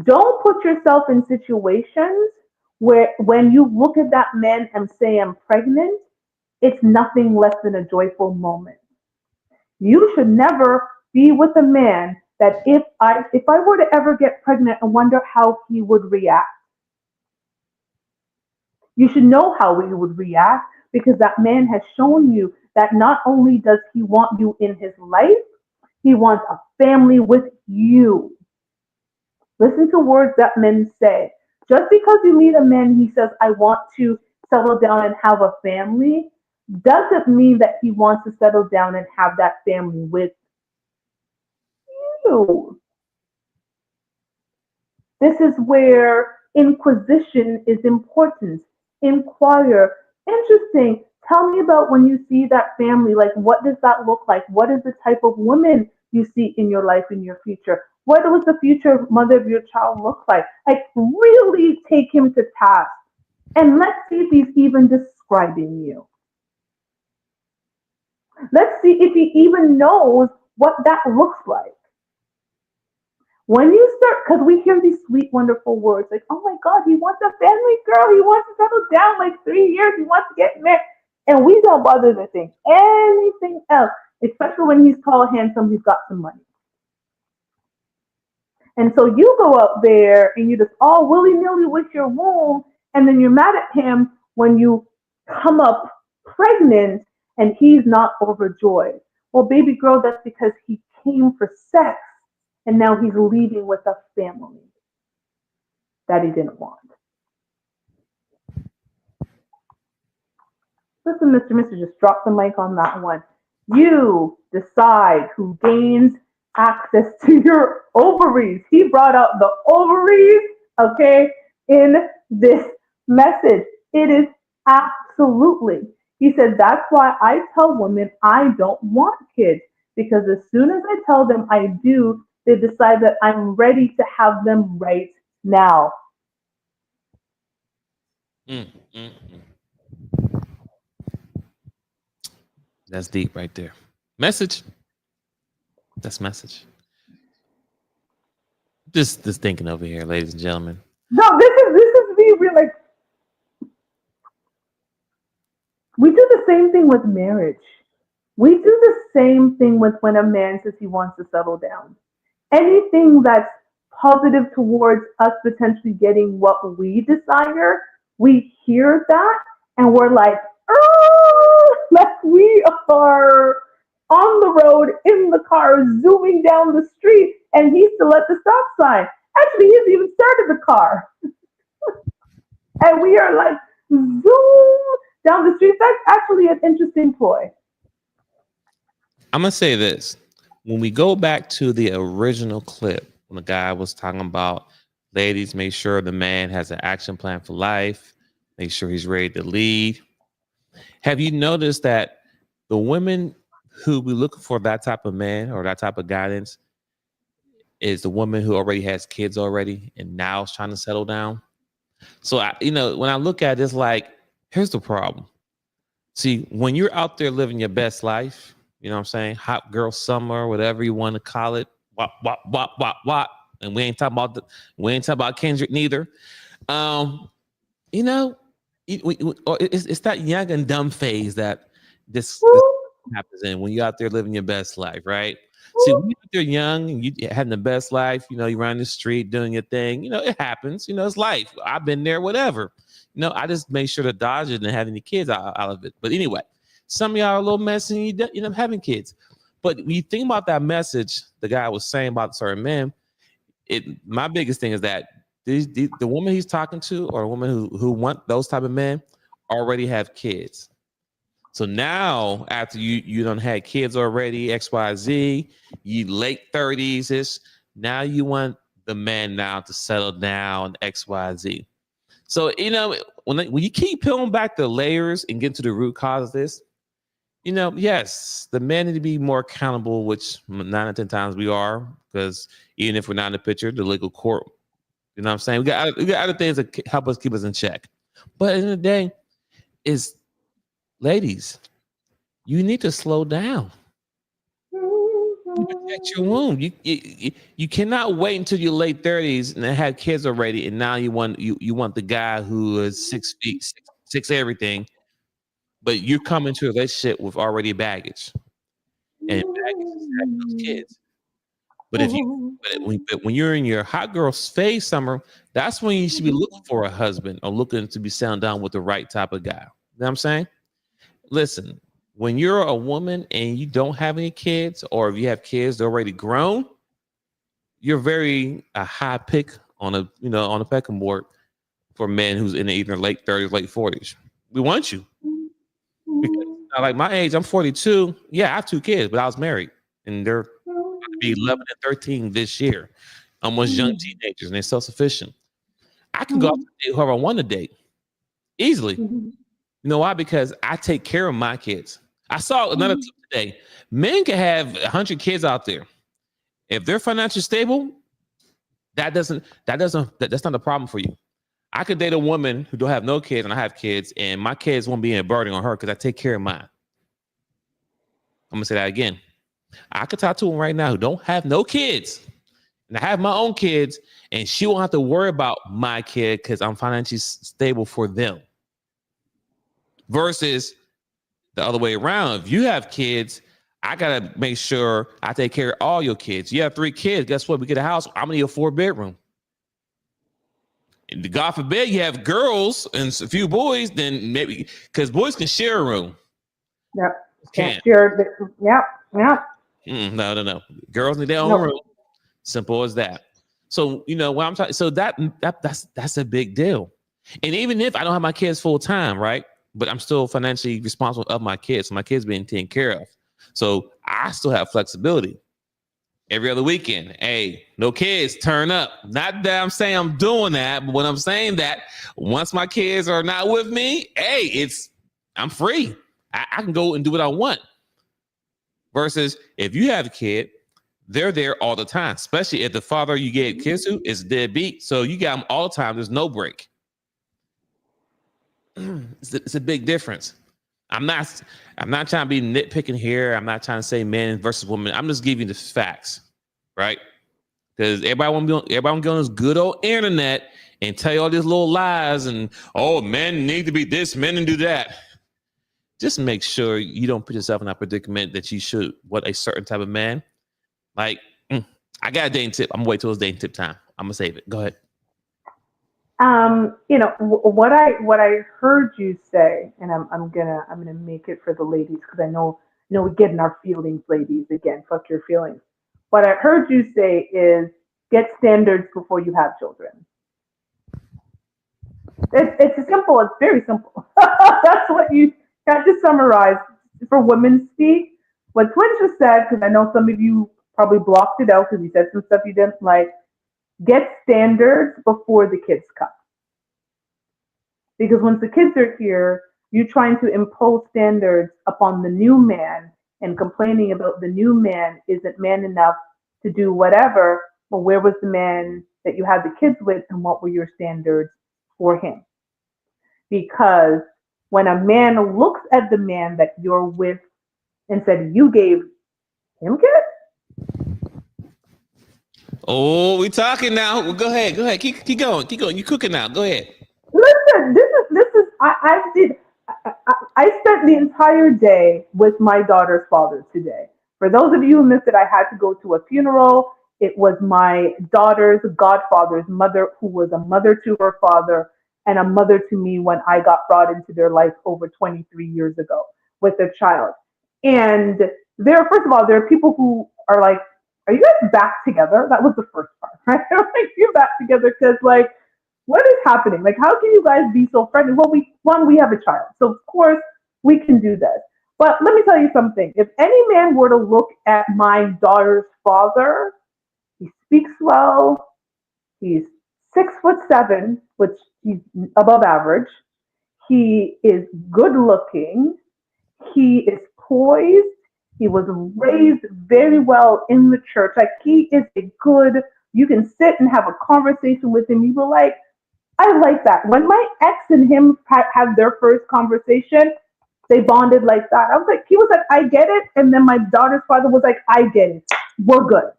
Speaker 1: don't put yourself in situations where when you look at that man and say, I'm pregnant, it's nothing less than a joyful moment. You should never be with a man that if I were to ever get pregnant and wonder how he would react. You should know how he would react because that man has shown you that not only does he want you in his life, he wants a family with you. Listen to words that men say. Just because you meet a man, he says, I want to settle down and have a family. doesn't mean that he wants to settle down and have that family with you. This is where inquisition is important. Inquire. Interesting. Tell me about when you see that family. Like, what does that look like? What is the type of woman you see in your life in your future? What does the future mother of your child look like? Like, really take him to task. And let's see if he's even describing you. Let's see if he even knows what that looks like. When you start, because we hear these sweet, wonderful words like, oh my God, he wants a family, girl. He wants to settle down like 3 years. He wants to get married. And we don't bother to think anything else, especially when he's tall, handsome, he's got some money. And so you go up there and you just all willy nilly with your womb, and then you're mad at him when you come up pregnant and he's not overjoyed. Well, baby girl, that's because he came for sex and now he's leaving with a family that he didn't want. Listen, Mr. just drop the mic on that one. You decide who gains access to your ovaries. He brought out the ovaries, okay, in this message. It is absolutely. He said, that's why I tell women I don't want kids. Because as soon as I tell them I do, they decide that I'm ready to have them right now.
Speaker 2: Mm, mm, mm. That's deep right there. Message. That's message. Just thinking over here, ladies and gentlemen.
Speaker 1: No, this is me. We're like, we do the same thing with marriage. We do the same thing with when a man says he wants to settle down. Anything that's positive towards us potentially getting what we desire, we hear that and we're like, oh, like we are on the road in the car zooming down the street and he's still at the stop sign. Actually, he's even started the car. And we are like, zoom down the street. That's actually an interesting ploy.
Speaker 2: I'm gonna say this. When we go back to the original clip, when the guy was talking about ladies, make sure the man has an action plan for life, make sure he's ready to lead. Have you noticed that the women who be looking for that type of man or that type of guidance is the woman who already has kids already and now is trying to settle down? So when I look at it, it's like, here's the problem. See, when you're out there living your best life, you know what I'm saying? Hot girl summer, whatever you want to call it. Wop, wop, wop, wop, wop. And we ain't talking about Kendrick neither. Um, you know, it's that young and dumb phase that this happens in when you're out there living your best life, right? See, when you're young and you having the best life, you're around the street doing your thing, it happens, it's life. I've been there, whatever. I just made sure to dodge it and have any kids out of it. But anyway, some of y'all are a little messy and you end up having kids. But when you think about that message the guy was saying about certain men, my biggest thing is that the woman he's talking to or a woman who want those type of men already have kids. So now after you done had kids already, XYZ, you late 30s ish, now you want the man now to settle down, XYZ. So, when you keep peeling back the layers and get to the root cause of this, yes, the men need to be more accountable, which 9 out of 10 times we are, because even if we're not in the picture, the legal court, you know what I'm saying? We got other things that help us keep us in check. But at the end of the day, is ladies, you need to slow down. Protect your womb. You cannot wait until your late 30s and have kids already, and now you want the guy who is 6 feet, six everything, but you're coming to a relationship with already baggage, and baggage is having those kids. But when you're in your hot girl phase summer, that's when you should be looking for a husband or looking to be settled down with the right type of guy. You know what I'm saying? Listen, when you're a woman and you don't have any kids, or if you have kids, they're already grown, you're very a high pick on a pecking board for men who's in either late 30s, late 40s. We want you Like my age, I'm 42. Yeah, I have 2 kids, but I was married, and they're about to be 11 and 13 this year. Almost young teenagers, and they're self-sufficient. I can go out to date whoever I want to date easily. You know why? Because I take care of my kids. I saw another clip today. Men can have 100 kids out there. If they're financially stable, that's not a problem for you. I could date a woman who don't have no kids and I have kids, and my kids won't be a burden on her because I take care of mine. I'm gonna say that again. I could talk to a woman right now who don't have no kids, and I have my own kids, and she won't have to worry about my kid because I'm financially stable for them. Versus the other way around. If you have kids, I gotta make sure I take care of all your kids. You have 3 kids. Guess what? We get a house. I'm gonna need a 4-bedroom. And God forbid you have girls and a few boys, then maybe because boys can share a room.
Speaker 1: Yep.
Speaker 2: Can't.
Speaker 1: Share. Yep. Yep.
Speaker 2: No. Girls need their own room. Simple as that. So what I'm talking. So that's a big deal. And even if I don't have my kids full time, right? But I'm still financially responsible of my kids. So my kids being taken care of. So I still have flexibility. Every other weekend, hey, no kids, turn up. Not that I'm saying I'm doing that, but when I'm saying that, once my kids are not with me, hey, I'm free. I can go and do what I want. Versus if you have a kid, they're there all the time, especially if the father you gave kids to is deadbeat. So you got them all the time. There's no break. It's a big difference. I'm not trying to be nitpicking here. I'm not trying to say men versus women. I'm just giving you the facts, right? Because everybody want to get on this good old internet and tell you all these little lies and men need to be this, men and do that. Just make sure you don't put yourself in that predicament that you should what a certain type of man. Like, I got a dating tip. I'm gonna wait till it's dating tip time. I'm gonna save it. Go ahead.
Speaker 1: What I heard you say, and I'm gonna make it for the ladies because I know we get in our feelings, ladies. Again, fuck your feelings. What I heard you say is get standards before you have children. It's simple. It's very simple. That's what you have to summarize for women speak. What Twin just said, because I know some of you probably blocked it out because he said some stuff you didn't like. Get standards before the kids come. Because once the kids are here, you're trying to impose standards upon the new man and complaining about the new man isn't man enough to do whatever. Well, where was the man that you had the kids with and what were your standards for him? Because when a man looks at the man that you're with and said, you gave him kids?
Speaker 2: Oh, we talking now. Well, go ahead. Keep going. You cooking now. Go ahead.
Speaker 1: Listen, this is I spent the entire day with my daughter's father today. For those of you who missed it, I had to go to a funeral. It was my daughter's godfather's mother, who was a mother to her father and a mother to me when I got brought into their life over 23 years ago with their child. And first of all, there are people who are like, are you guys back together? That was the first part, right? Like, you're back together because, like, what is happening? Like, how can you guys be so friendly? Well, we have a child, so of course we can do this. But let me tell you something. If any man were to look at my daughter's father, he speaks well. He's 6'7", which he's above average. He is good looking. He is poised. He was raised very well in the church. Like, he is a good, you can sit and have a conversation with him. You were like, I like that. When my ex and him had their first conversation, they bonded like that. He was like, I get it. And then my daughter's father was like, I get it. We're good.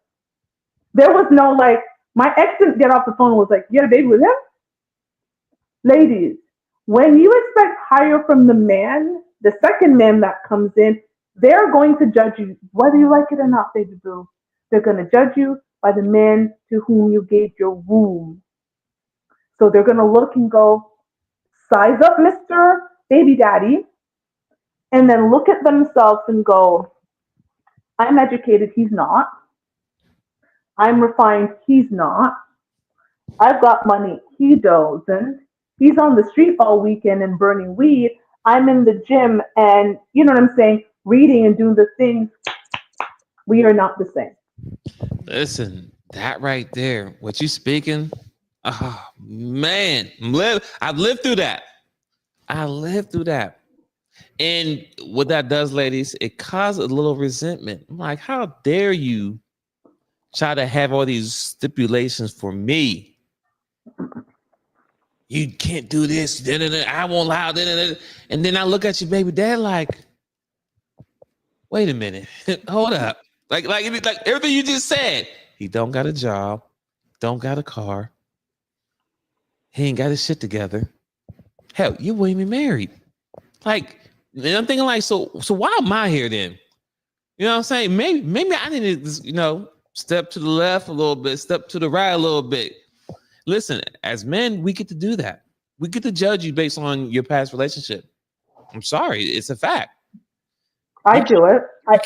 Speaker 1: There was no like, my ex didn't get off the phone and was like, you had a baby with him? Ladies, when you expect higher from the man, the second man that comes in, they're going to judge you, whether you like it or not, baby boo. They're going to judge you by the man to whom you gave your womb. So they're going to look and go, size up, Mr. Baby Daddy, and then look at themselves and go, I'm educated, he's not. I'm refined, he's not. I've got money, he doesn't. He's on the street all weekend and burning weed. I'm in the gym and, you know what I'm saying, reading and doing the things, we are not the same.
Speaker 2: Listen, that right there, what you speaking? Oh man, I've lived through that. I lived through that. And what that does, ladies, it causes a little resentment. I'm like, how dare you try to have all these stipulations for me? You can't do this. I won't allow. And then I look at your baby dad like, wait a minute, hold up. Like everything you just said. He don't got a job, don't got a car. He ain't got his shit together. Hell, you weren't even married. Like, and I'm thinking like, so why am I here then? You know what I'm saying? Maybe I need to, step to the left a little bit, step to the right a little bit. Listen, as men, we get to do that. We get to judge you based on your past relationship. I'm sorry, it's a fact.
Speaker 1: I do it. I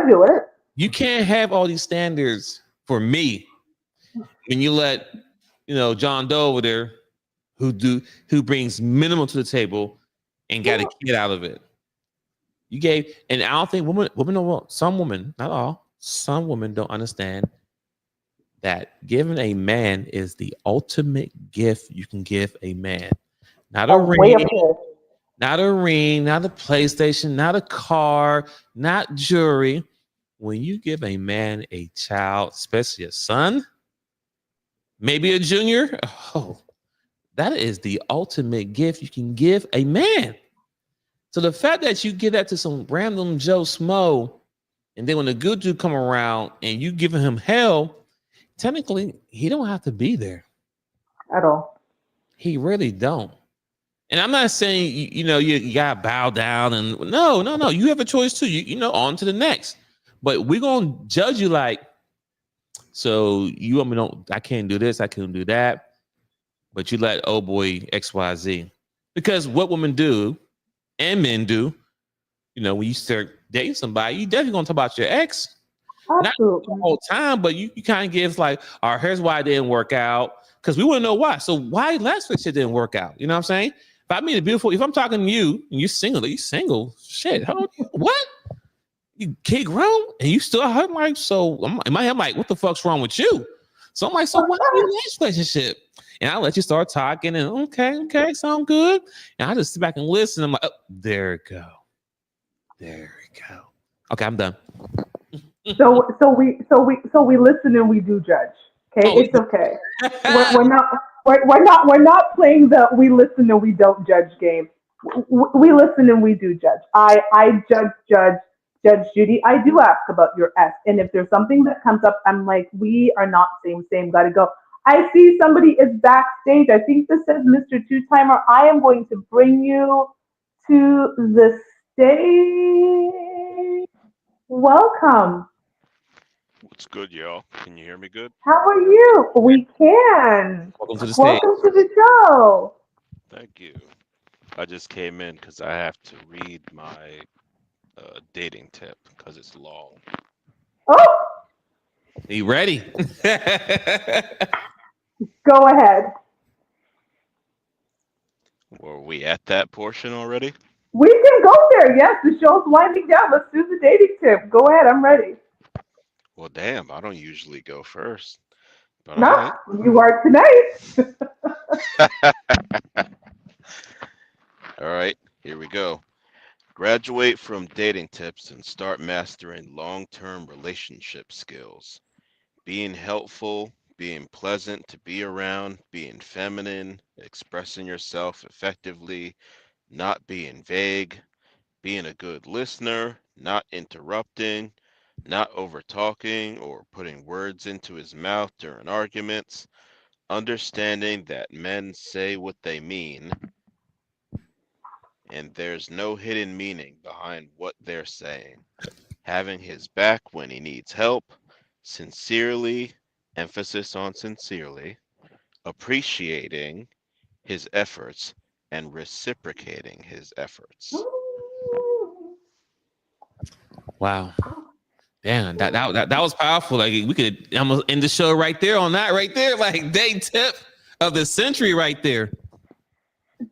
Speaker 1: do it.
Speaker 2: You can't have all these standards for me when you let John Doe over there who brings minimal to the table and got a kid out of it. You gave, and I don't think women don't. Some women, not all, some women don't understand that giving a man is the ultimate gift you can give a man. Not a ring, not a ring, not a PlayStation, not a car, not jewelry. When you give a man a child, especially a son, maybe a junior, that is the ultimate gift you can give a man. So the fact that you give that to some random Joe Smo, and then when the good dude come around and you giving him hell, technically he don't have to be there
Speaker 1: at all.
Speaker 2: He really don't. And I'm not saying you gotta bow down and no. You have a choice too. On to the next. But we're gonna judge you like, so you want me to? I can't do this. I can't do that. But you let oh boy XYZ, because what women do and men do, when you start dating somebody, you definitely gonna talk about your ex.
Speaker 1: Absolutely.
Speaker 2: Not the whole time, but you kind of give like, all right, here's why it didn't work out. Because we want to know why. So why last week shit didn't work out? You know what I'm saying? If I mean a beautiful, if I'm talking to you and you're single, shit, how old you? What? You kid grown and you still hurt like, so in my head, I'm like, what the fuck's wrong with you? So I'm like, so why are you in this relationship? And I let you start talking and okay, sound good. And I just sit back and listen. I'm like, oh, there we go. Okay, I'm done.
Speaker 1: So we listen and we do judge. Okay, it's okay. We're not playing the we listen and we don't judge game. We listen and we do judge. I judge Judy. I do ask about your ex, and if there's something that comes up, I'm like, we are not same. Gotta go. I see somebody is backstage. I think this says Mr. Two Timer. I am going to bring you to the stage. Welcome.
Speaker 5: What's good, y'all? Can you hear me good?
Speaker 1: How are you? We can.
Speaker 2: Welcome to the stage.
Speaker 1: Welcome to the show.
Speaker 5: Thank you. I just came in because I have to read my dating tip because it's long.
Speaker 1: Oh,
Speaker 2: you ready?
Speaker 1: Go ahead.
Speaker 5: Were we at that portion already?
Speaker 1: We can go there. Yes, the show's winding down. Let's do the dating tip. Go ahead. I'm ready.
Speaker 5: Well, damn, I don't usually go first. But
Speaker 1: No,
Speaker 5: all right.
Speaker 1: you are tonight.
Speaker 5: All right, here we go. Graduate from dating tips and start mastering long-term relationship skills. Being helpful, being pleasant to be around, being feminine, expressing yourself effectively, not being vague, being a good listener, not interrupting, not over talking or putting words into his mouth during arguments, understanding that men say what they mean, and there's no hidden meaning behind what they're saying, having his back when he needs help, sincerely, emphasis on sincerely, appreciating his efforts and reciprocating his efforts.
Speaker 2: Wow. Damn, that was powerful. Like we could almost end the show right there on that right there. Like day tip of the century right there.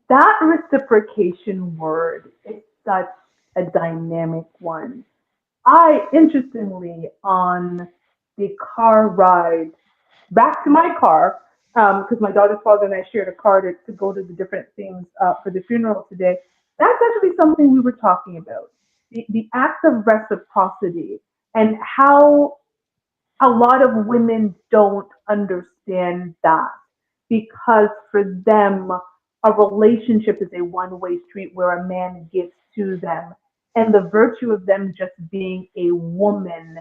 Speaker 1: That reciprocation word is such a dynamic one. I, interestingly, on the car ride back to my car, because my daughter's father and I shared a car to go to the different things for the funeral today. That's actually something we were talking about. The act of reciprocity and how a lot of women don't understand that because for them, a relationship is a one way street where a man gives to them. And the virtue of them just being a woman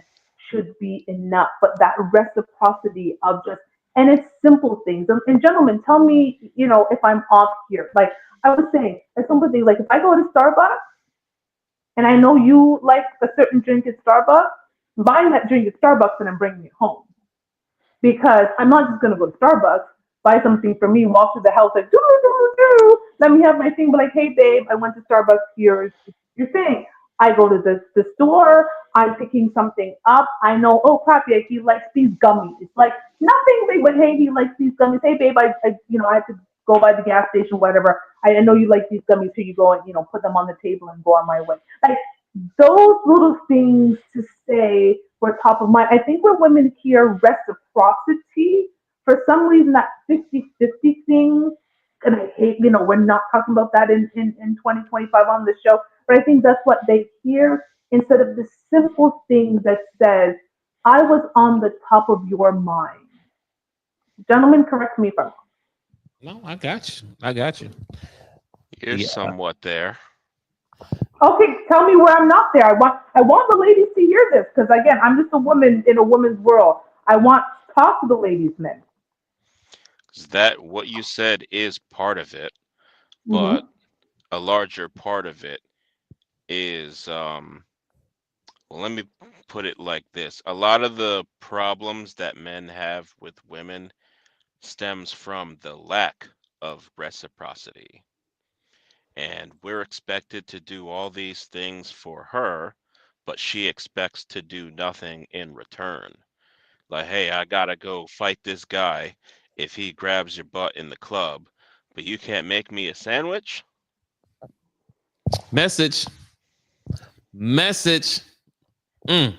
Speaker 1: should be enough. But that reciprocity of just, and it's simple things. And gentlemen, tell me, if I'm off here. Like I was saying, a simple thing, like if I go to Starbucks and I know you like a certain drink at Starbucks, I'm buying that drink at Starbucks and I'm bringing it home because I'm not just gonna go to Starbucks, buy something for me, walk to the house like doo doo doo doo. Let me have my thing, but like, hey babe, I went to Starbucks. Here's your thing. I go to the store. I'm picking something up. I know, oh crap, yeah, he likes these gummies. It's like nothing big, but hey, he likes these gummies. Hey babe, I have to go by the gas station, whatever. I know you like these gummies, so you go and put them on the table and go on my way. Like those little things to say were top of mind. I think when women hear reciprocity, for some reason that 50-50 thing, and I hate, we're not talking about that in 2025 on the show, but I think that's what they hear instead of the simple thing that says, I was on the top of your mind. Gentlemen, correct me if I'm wrong.
Speaker 2: No, I got you. I got you.
Speaker 5: You're
Speaker 2: Yeah.
Speaker 5: somewhat there.
Speaker 1: Okay, tell me where I'm not there. I want the ladies to hear this because again, I'm just a woman in a woman's world. I want to talk to the ladies, men.
Speaker 5: 'Cause that what you said is part of it, but
Speaker 1: Hmm.
Speaker 5: a larger part of it is well, let me put it like this. A lot of the problems that men have with women stems from the lack of reciprocity. And we're expected to do all these things for her, but she expects to do nothing in return. Like, hey, I gotta go fight this guy if he grabs your butt in the club, but you can't make me a sandwich?
Speaker 2: Message. Message. Mm.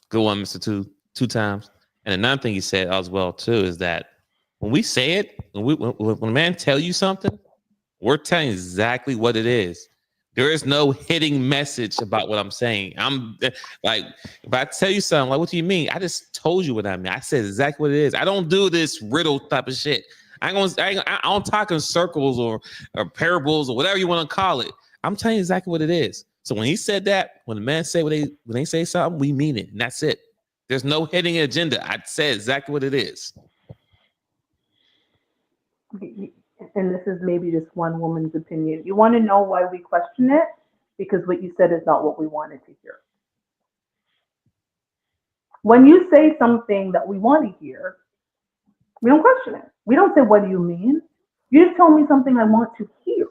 Speaker 2: Good one, Mr. Two times. And another thing he said as well too is that when we say it, when a man tell you something, we're telling you exactly what it is. There is no hitting message about what I'm saying. I'm like, if I tell you something, like, what do you mean? I just told you what I mean. I said exactly what it is. I don't do this riddle type of shit. I don't talk in circles or parables or whatever you want to call it. I'm telling you exactly what it is. So when he said that, when the man say when they say something, we mean it, and that's it. There's no hidden agenda. I said exactly what it is.
Speaker 1: And this is maybe just one woman's opinion. You want to know why we question it? Because what you said is not what we wanted to hear. When you say something that we want to hear, we don't question it. We don't say, what do you mean? You just tell me something I want to hear.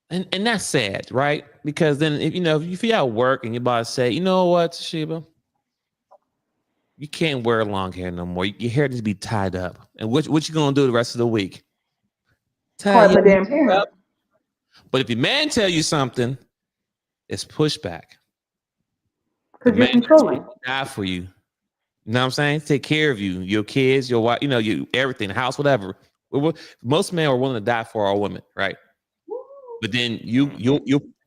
Speaker 2: And that's sad, right? Because then if you feel at work and your boss say, you know what, Sheba, you can't wear long hair no more. Your hair needs to be tied up. And what you gonna do the rest of the week? Tie
Speaker 1: Part
Speaker 2: your
Speaker 1: my damn
Speaker 2: hair
Speaker 1: hair.
Speaker 2: up. But if your man tell you something, it's pushback. The
Speaker 1: Because you're
Speaker 2: man is
Speaker 1: controlling.
Speaker 2: supposed to die for you. You know what I'm saying? Take care of you, your kids, your wife, you everything, the house, whatever. Most men are willing to die for our women, right? But then
Speaker 5: Hmm.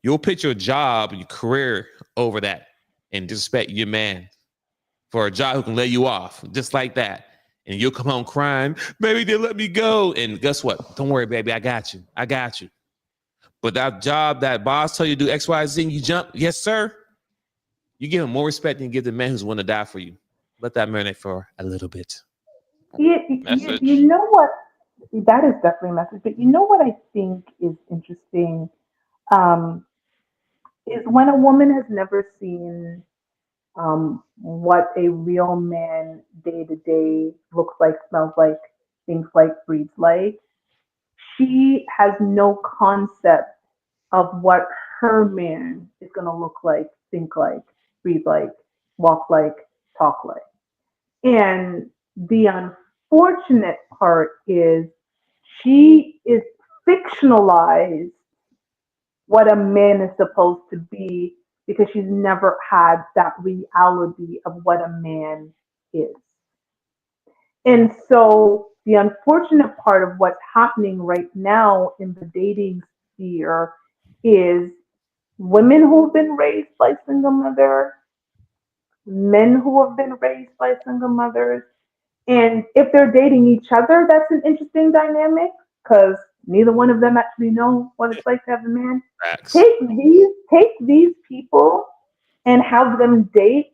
Speaker 2: you'll put your job and your career over that and disrespect your man for a job who can lay you off just like that. And you'll come home crying, baby, they let me go. And guess what? Don't worry, baby, I got you. I got you. But that job, that boss tell you to do X, Y, Z, and you jump, yes, sir. You give him more respect than you give the man who's willing to die for you. Let that marinate for a little bit.
Speaker 1: You
Speaker 5: Message.
Speaker 1: know what? That is definitely a message. But you know what I think is interesting um, is when a woman has never seen what a real man day to day looks like, smells like, thinks like, breathes like. She has no concept of what her man is going to look like, think like, breathe like, walk like, talk like. And the unfortunate part is she is fictionalized what a man is supposed to be because she's never had that reality of what a man is. And so the unfortunate part of what's happening right now in the dating sphere is women who've been raised by single mothers, men who have been raised by single mothers, and if they're dating each other, that's an interesting dynamic because neither one of them actually know what it's like to have a man.
Speaker 2: Facts.
Speaker 1: Take these people and have them date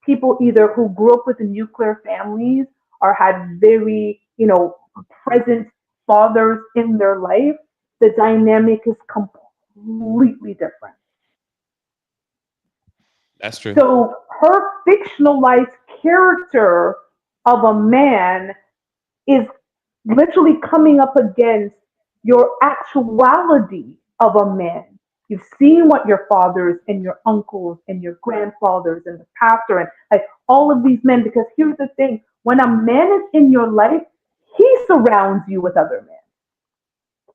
Speaker 1: people either who grew up with nuclear families or had very, present fathers in their life. The dynamic is completely different.
Speaker 2: That's true.
Speaker 1: So her fictionalized character of a man is literally coming up against your actuality of a man. You've seen what your fathers and your uncles and your grandfathers and the pastor and like all of these men, because here's the thing, when a man is in your life, he surrounds you with other men.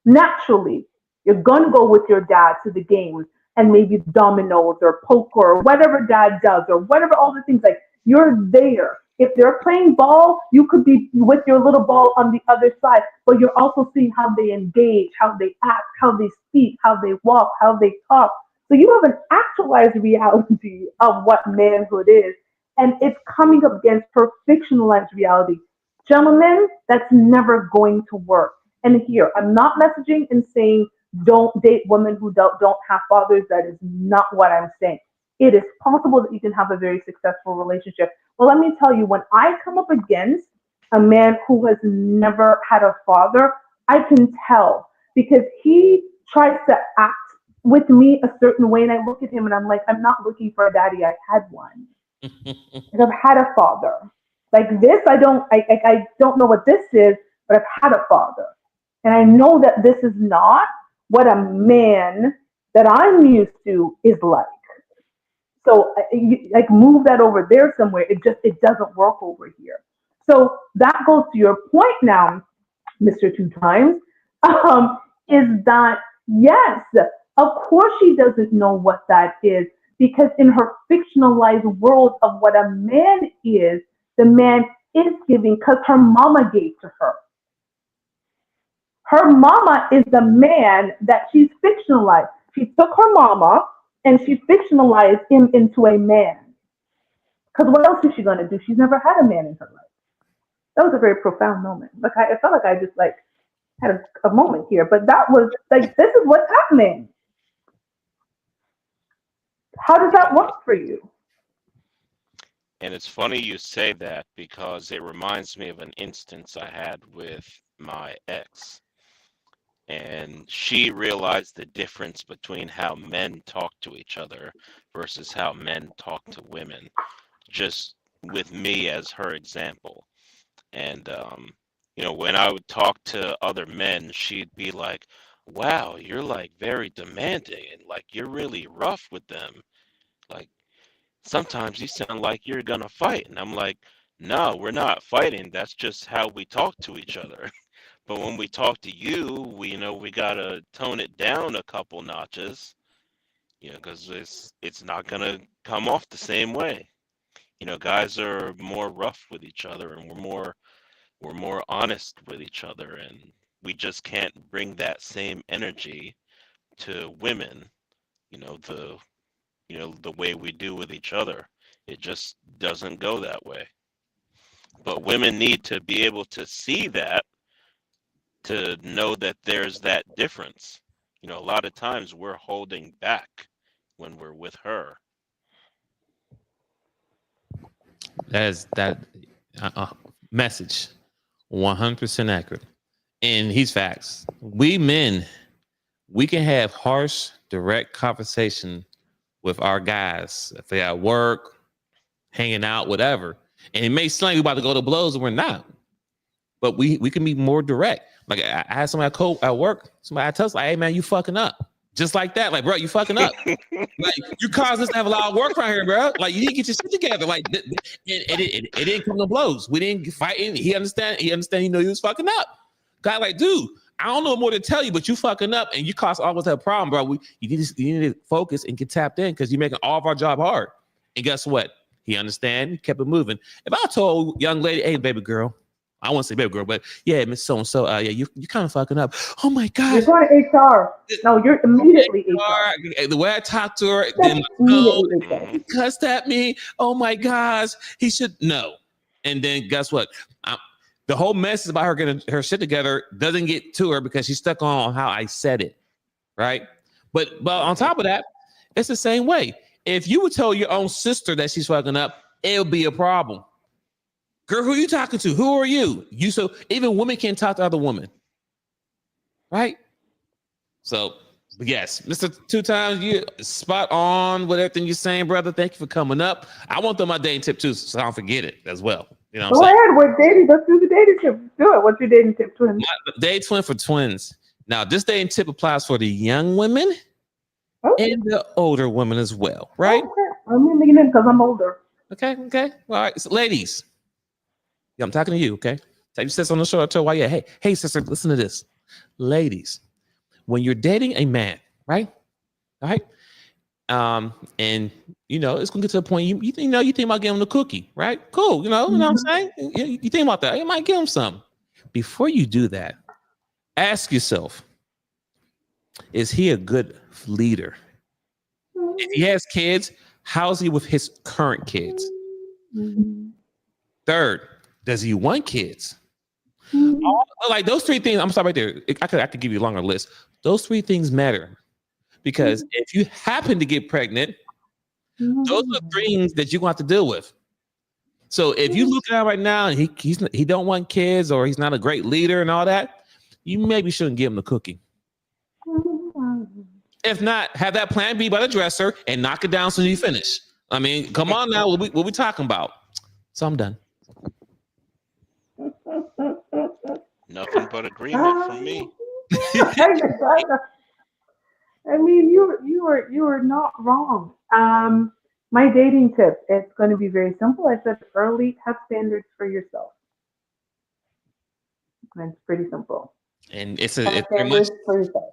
Speaker 1: Naturally, you're gonna go with your dad to the games and maybe dominoes or poker or whatever dad does or whatever all the things like you're there. If they're playing ball, you could be with your little ball on the other side, but you're also seeing how they engage, how they act, how they speak, how they walk, how they talk. So you have an actualized reality of what manhood is, and it's coming up against her fictionalized reality. Gentlemen, that's never going to work. And here, I'm not messaging and saying don't date women who don't have fathers. That is not what I'm saying. It is possible that you can have a very successful relationship. Well, let me tell you, when I come up against a man who has never had a father, I can tell because he tries to act with me a certain way. And I look at him and I'm like, I'm not looking for a daddy. I had one. Because I've had a father. Like this, I don't know what this is, but I've had a father. And I know that this is not what a man that I'm used to is like. So like move that over there somewhere. It doesn't work over here. So that goes to your point now, Mr. Two Times, is that yes, of course she doesn't know what that is because in her fictionalized world of what a man is, the man is giving because her mama gave to her. Her mama is the man that she's fictionalized. She took her mama and she fictionalized him into a man. Because what else is she going to do? She's never had a man in her life. That was a very profound moment. Like I felt like I just like had a moment here, but that was like this is what's happening. How does that work for you?
Speaker 5: And it's funny you say that because it reminds me of an instance I had with my ex. And she realized the difference between how men talk to each other versus how men talk to women, just with me as her example. And, when I would talk to other men, she'd be like, wow, you're like very demanding and like you're really rough with them. Like sometimes you sound like you're gonna fight. And I'm like, no, we're not fighting. That's just how we talk to each other. But when we talk to you, we gotta tone it down a couple notches, because it's not gonna come off the same way. Guys are more rough with each other, and we're more honest with each other, and we just can't bring that same energy to women. The the way we do with each other. It just doesn't go that way. But women need to be able to see that to know that there's that difference. A lot of times we're holding back when we're with her.
Speaker 2: That message 100% accurate. And he's facts. We men, we can have harsh, direct conversation with our guys if they're at work, hanging out, whatever. And it may seem like we're about to go to blows and we're not. But we can be more direct. Like I had somebody at work, somebody I tell us like, hey man, you fucking up. Just like that. Like, bro, you fucking up. Like you caused us to have a lot of work around here, bro. Like you need to get your shit together. Like it didn't come to blows. We didn't fight. He understand. He know he was fucking up. God, like, dude, I don't know more to tell you, but you fucking up and you cause always have a problem, bro. You need to focus and get tapped in because you're making all of our job hard. And guess what? He understand. He kept it moving. If I told young lady, hey, baby girl, I won't say baby girl, but yeah, Miss So and So, yeah, you kind of fucking up. Oh my
Speaker 1: You're
Speaker 2: God.
Speaker 1: going to HR. No, you're immediately HR.
Speaker 2: The way I talked to her,
Speaker 1: That's
Speaker 2: then my tone,
Speaker 1: immediately HR.
Speaker 5: Hmm.
Speaker 2: cussed at me. Oh my gosh, he should know. And then guess what? The whole message about her getting her shit together doesn't get to her because she's stuck on how I said it, right? But on
Speaker 5: Hmm.
Speaker 2: top of that, it's the same way. If you would tell your own sister that she's fucking up, it'll be a problem. Girl, who are you talking to? Who are you? You so even women can't talk to other women, right? So, but yes, Mr. Two Times, you spot on with everything you're saying, brother. Thank you for coming up. I want them my dating tip too, so I don't forget it as well. You know what I'm
Speaker 1: Go
Speaker 2: saying?
Speaker 1: ahead. We're dating. Let's do the dating tip. Let's do it. What's your dating tip, twins?
Speaker 2: Date twin for twins. Now, this dating tip applies for the young women
Speaker 1: Oh,
Speaker 2: and the older women as well, right?
Speaker 1: okay. I'm leaning in because I'm older.
Speaker 2: Okay, okay. All right, so ladies, yeah, I'm talking to you. Okay, take your sister on the shoulder. Tell why yeah. Hey, sister, listen to this. Ladies, when you're dating a man, right? All right. And it's gonna get to the point you think about giving him a cookie, right? Cool, you know what
Speaker 1: Mhm.
Speaker 2: I'm saying? You think about that. You might give him some. Before you do that, ask yourself, is he a good leader? If he has kids, how's he with his current kids?
Speaker 1: Mhm.
Speaker 2: Third, does he want kids?
Speaker 1: Mhm.
Speaker 2: Like those three things, I'm sorry right there. I could give you a longer list. Those three things matter because if you happen to get pregnant, those are things that you're going to have to deal with. So if you look at him right now and he don't want kids or he's not a great leader and all that, you maybe shouldn't give him the cookie. If not, have that plan B by the dresser and knock it down so you finish. I mean, come on now, what we talking about? So I'm done.
Speaker 5: Nothing but agreement from
Speaker 1: Um,
Speaker 5: me.
Speaker 1: I mean, you are not wrong. My dating tip, it's going to be very simple. I said early, have standards for yourself. And it's pretty simple.
Speaker 2: And
Speaker 1: Have
Speaker 2: it's pretty much
Speaker 1: standards for yourself.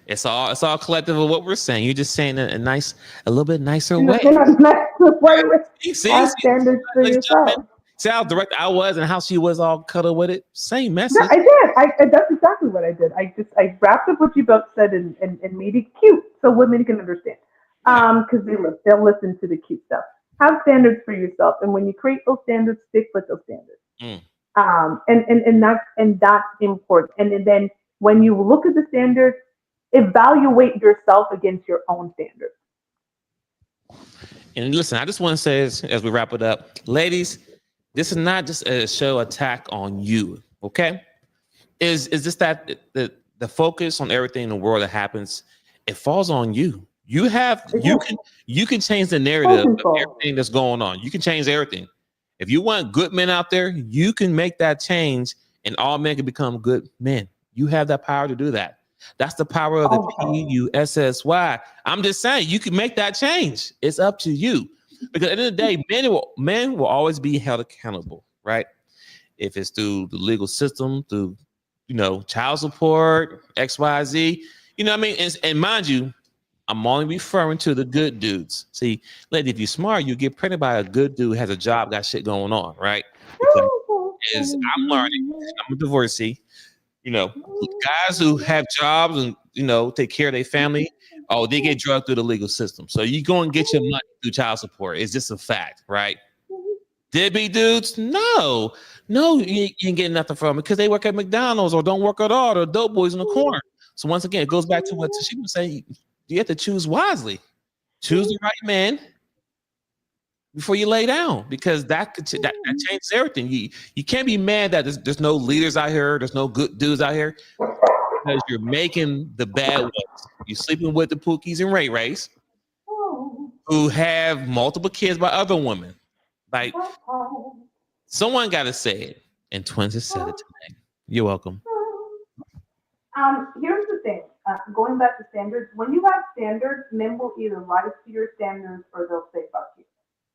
Speaker 2: it's all collective of what we're saying. You're just saying it a little bit nicer
Speaker 1: In a,
Speaker 2: way.
Speaker 1: in a nice way, with have
Speaker 2: See,
Speaker 1: standards for
Speaker 2: let's jump in.
Speaker 1: yourself.
Speaker 2: See how direct I was and how she was all cuddle with it. Same
Speaker 1: Yeah,
Speaker 2: message.
Speaker 1: I did. That's exactly what I did. I wrapped up what you both said and made it cute so women can understand.
Speaker 2: Yeah.
Speaker 1: Because they'll listen to the cute stuff. Have standards for yourself, and when you create those standards, stick with those standards.
Speaker 2: Mm.
Speaker 1: And that's important. And then when you look at the standards, evaluate yourself against your own standards.
Speaker 2: And listen, I just want to say this as we wrap it up, ladies. This is not just a show attack on you, okay? Is just that the focus on everything in the world that happens, it falls on you. You can change the
Speaker 1: Full
Speaker 2: narrative of
Speaker 1: control.
Speaker 2: everything that's going on. You can change everything. If you want good men out there, you can make that change, and all men can become good men. You have that power to do that. That's the power of the PUSSY. I'm just saying you can make that change. It's up to you. Because at the end of the day, men will always be held accountable, right? If it's through the legal system, through child support, XYZ. You know what I mean? And mind you, I'm only referring to the good dudes. See, lady, if you're smart, you get pregnant by a good dude who has a job, got shit going on, right? Because as I'm learning, I'm a divorcee. You know, guys who have jobs and take care of their family, oh, they get drugged through the legal system. So you go and get your money through child support. It's just a fact, right? Deadbeat dudes, no, no, you ain't getting nothing from it because they work at McDonald's or don't work at all, or dope boys in the corner. So once again, it goes back to what she was saying. You have to choose wisely. Choose the right man before you lay down, because that changes everything. You can't be mad that there's no leaders out here, there's no good dudes out here, because you're making the bad ones. You're sleeping with the Pookies and Ray Rays who have multiple kids by other women. Like, someone got to say it, and Twins has said it today. You're welcome.
Speaker 1: Here's the thing. Going back to standards, when you have standards, men will either rise to your standards or they'll say fuck you.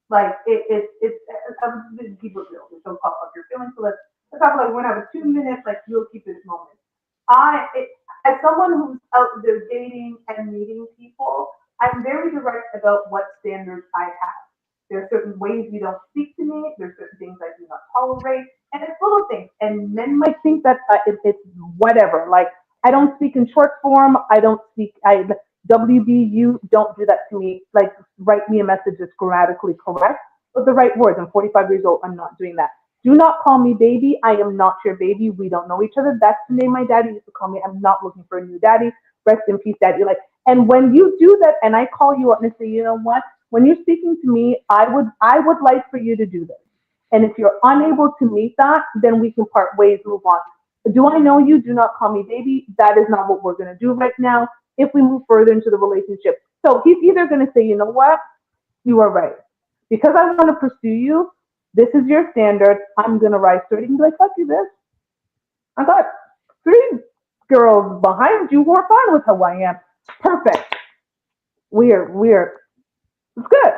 Speaker 1: Like I'm just keep it real. Just don't talk about your feelings. So let's talk like we're gonna have a 2 minute like you'll keep this moment. as someone who's out there dating and meeting people, I'm very direct about what standards I have. There are certain ways you don't speak to me. There's certain things I do not tolerate, and it's little things. And men might think that it's whatever. Like I don't speak in short form. I don't speak. I WBU. Don't do that to me. Like write me a message that's grammatically correct with the right words. I'm 45 years old. I'm not doing that. Do not call me baby. I am not your baby. We don't know each other. That's the name my daddy used to call me. I'm not looking for a new daddy. Rest in peace, daddy. Like, and when you do that, and I call you up and say, you know what? When you're speaking to me, I would like for you to do this. And if you're unable to meet that, then we can part ways, move on. Do I know you? Do not call me baby. That is not what we're going to do right now. If we move further into the relationship, so he's either going to say, you know what, you are right. Because I want to pursue you, this is your standard. I'm going to rise to it. He can be like, fuck you, this. I got three girls behind you who are fine with who I am. Perfect. We're, it's good.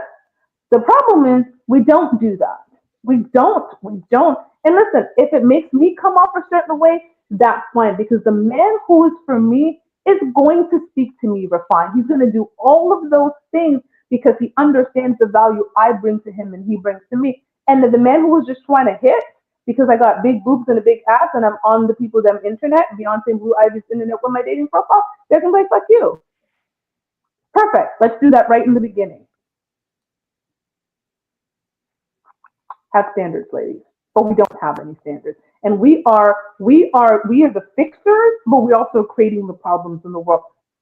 Speaker 1: The problem is we don't do that. We don't. And listen, if it makes me come off a certain way, that's fine because the man who is for me is going to speak to me refined. He's going to do all of those things because he understands the value I bring to him and he brings to me. And the man who was just trying to hit because I got big boobs and a big ass and I'm on the people them internet, Beyonce and Blue Ivy's internet with my dating profile, they're going to be like, fuck you. Perfect. Let's do that right in the beginning. Have standards, ladies, but we don't have any standards. And we are the fixers, but we're also creating the problems in the world.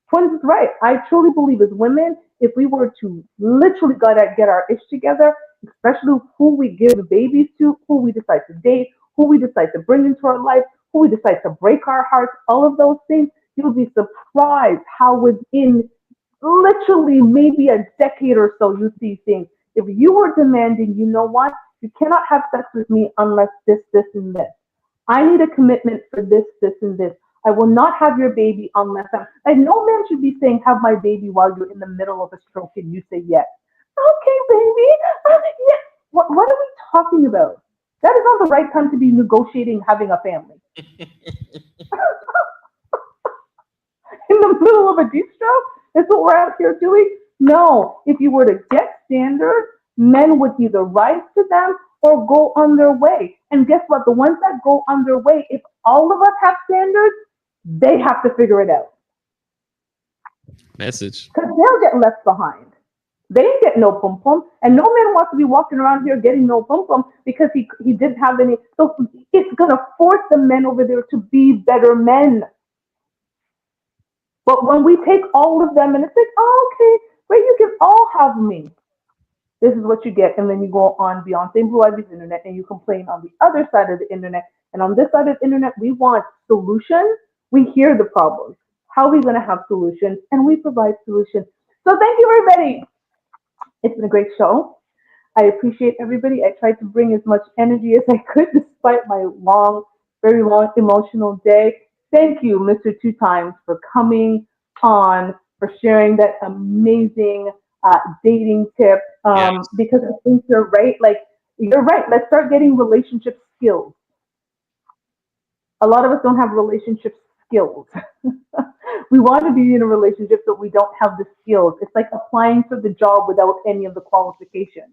Speaker 1: Twins is right. I truly believe as women, if we were to literally gotta get our ish together, especially who we give babies to, who we decide to date, who we decide to bring into our life, who we decide to break our hearts, all of those things, you'll be surprised how within literally maybe a decade or so you see things. If you were demanding, you know what? You cannot have sex with me unless this, and this. I need a commitment for this, and this. I will not have your baby unless I'm. Like, no man should be saying, have my baby while you're in the middle of a stroke and you say yes. Okay, baby. Yes. What are we talking about? That is not the right time to be negotiating having a family. In the middle of a deep stroke? That's what we're out here doing? No. If you were to get standards, men would either rise to them or go on their way. And guess what? The ones that go on their way, if all of us have standards, they have to figure it out.
Speaker 2: Message.
Speaker 1: Because they'll get left behind. They ain't get no pum pum, and no man wants to be walking around here getting no pum pum because he didn't have any. So it's gonna force the men over there to be better men. But when we take all of them and it's like, oh, okay, great, you can all have me. This is what you get. And then you go on Beyonce and Blue Ivy's internet and you complain on the other side of the internet. And on this side of the internet, we want solutions. We hear the problems. How are we going to have solutions? And we provide solutions. So thank you, everybody. It's been a great show. I appreciate everybody. I tried to bring as much energy as I could despite my long, very long emotional day. Thank you, Mr. Two Times, for coming on, for sharing that amazing dating tip.
Speaker 2: Yes.
Speaker 1: Because I think you're right. Like, you're right. Let's start getting relationship skills. A lot of us don't have relationship skills. We want to be in a relationship, but we don't have the skills. It's like applying for the job without any of the qualifications.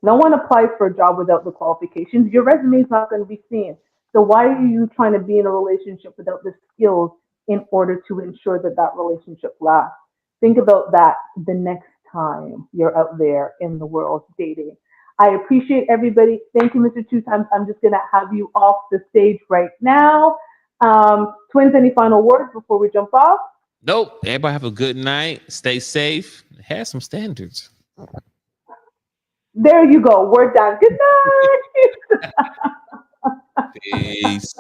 Speaker 1: No one applies for a job without the qualifications. Your resume is not going to be seen. So why are you trying to be in a relationship without the skills in order to ensure that that relationship lasts? Think about that the next time you're out there in the world dating. I appreciate everybody. Thank you, Mr. Two Times. I'm just going to have you off the stage right now. Twins, any final words before we jump off?
Speaker 2: Nope. Everybody have a good night. Stay safe. Have some standards.
Speaker 1: There you go. We're done. Good night.
Speaker 2: Peace.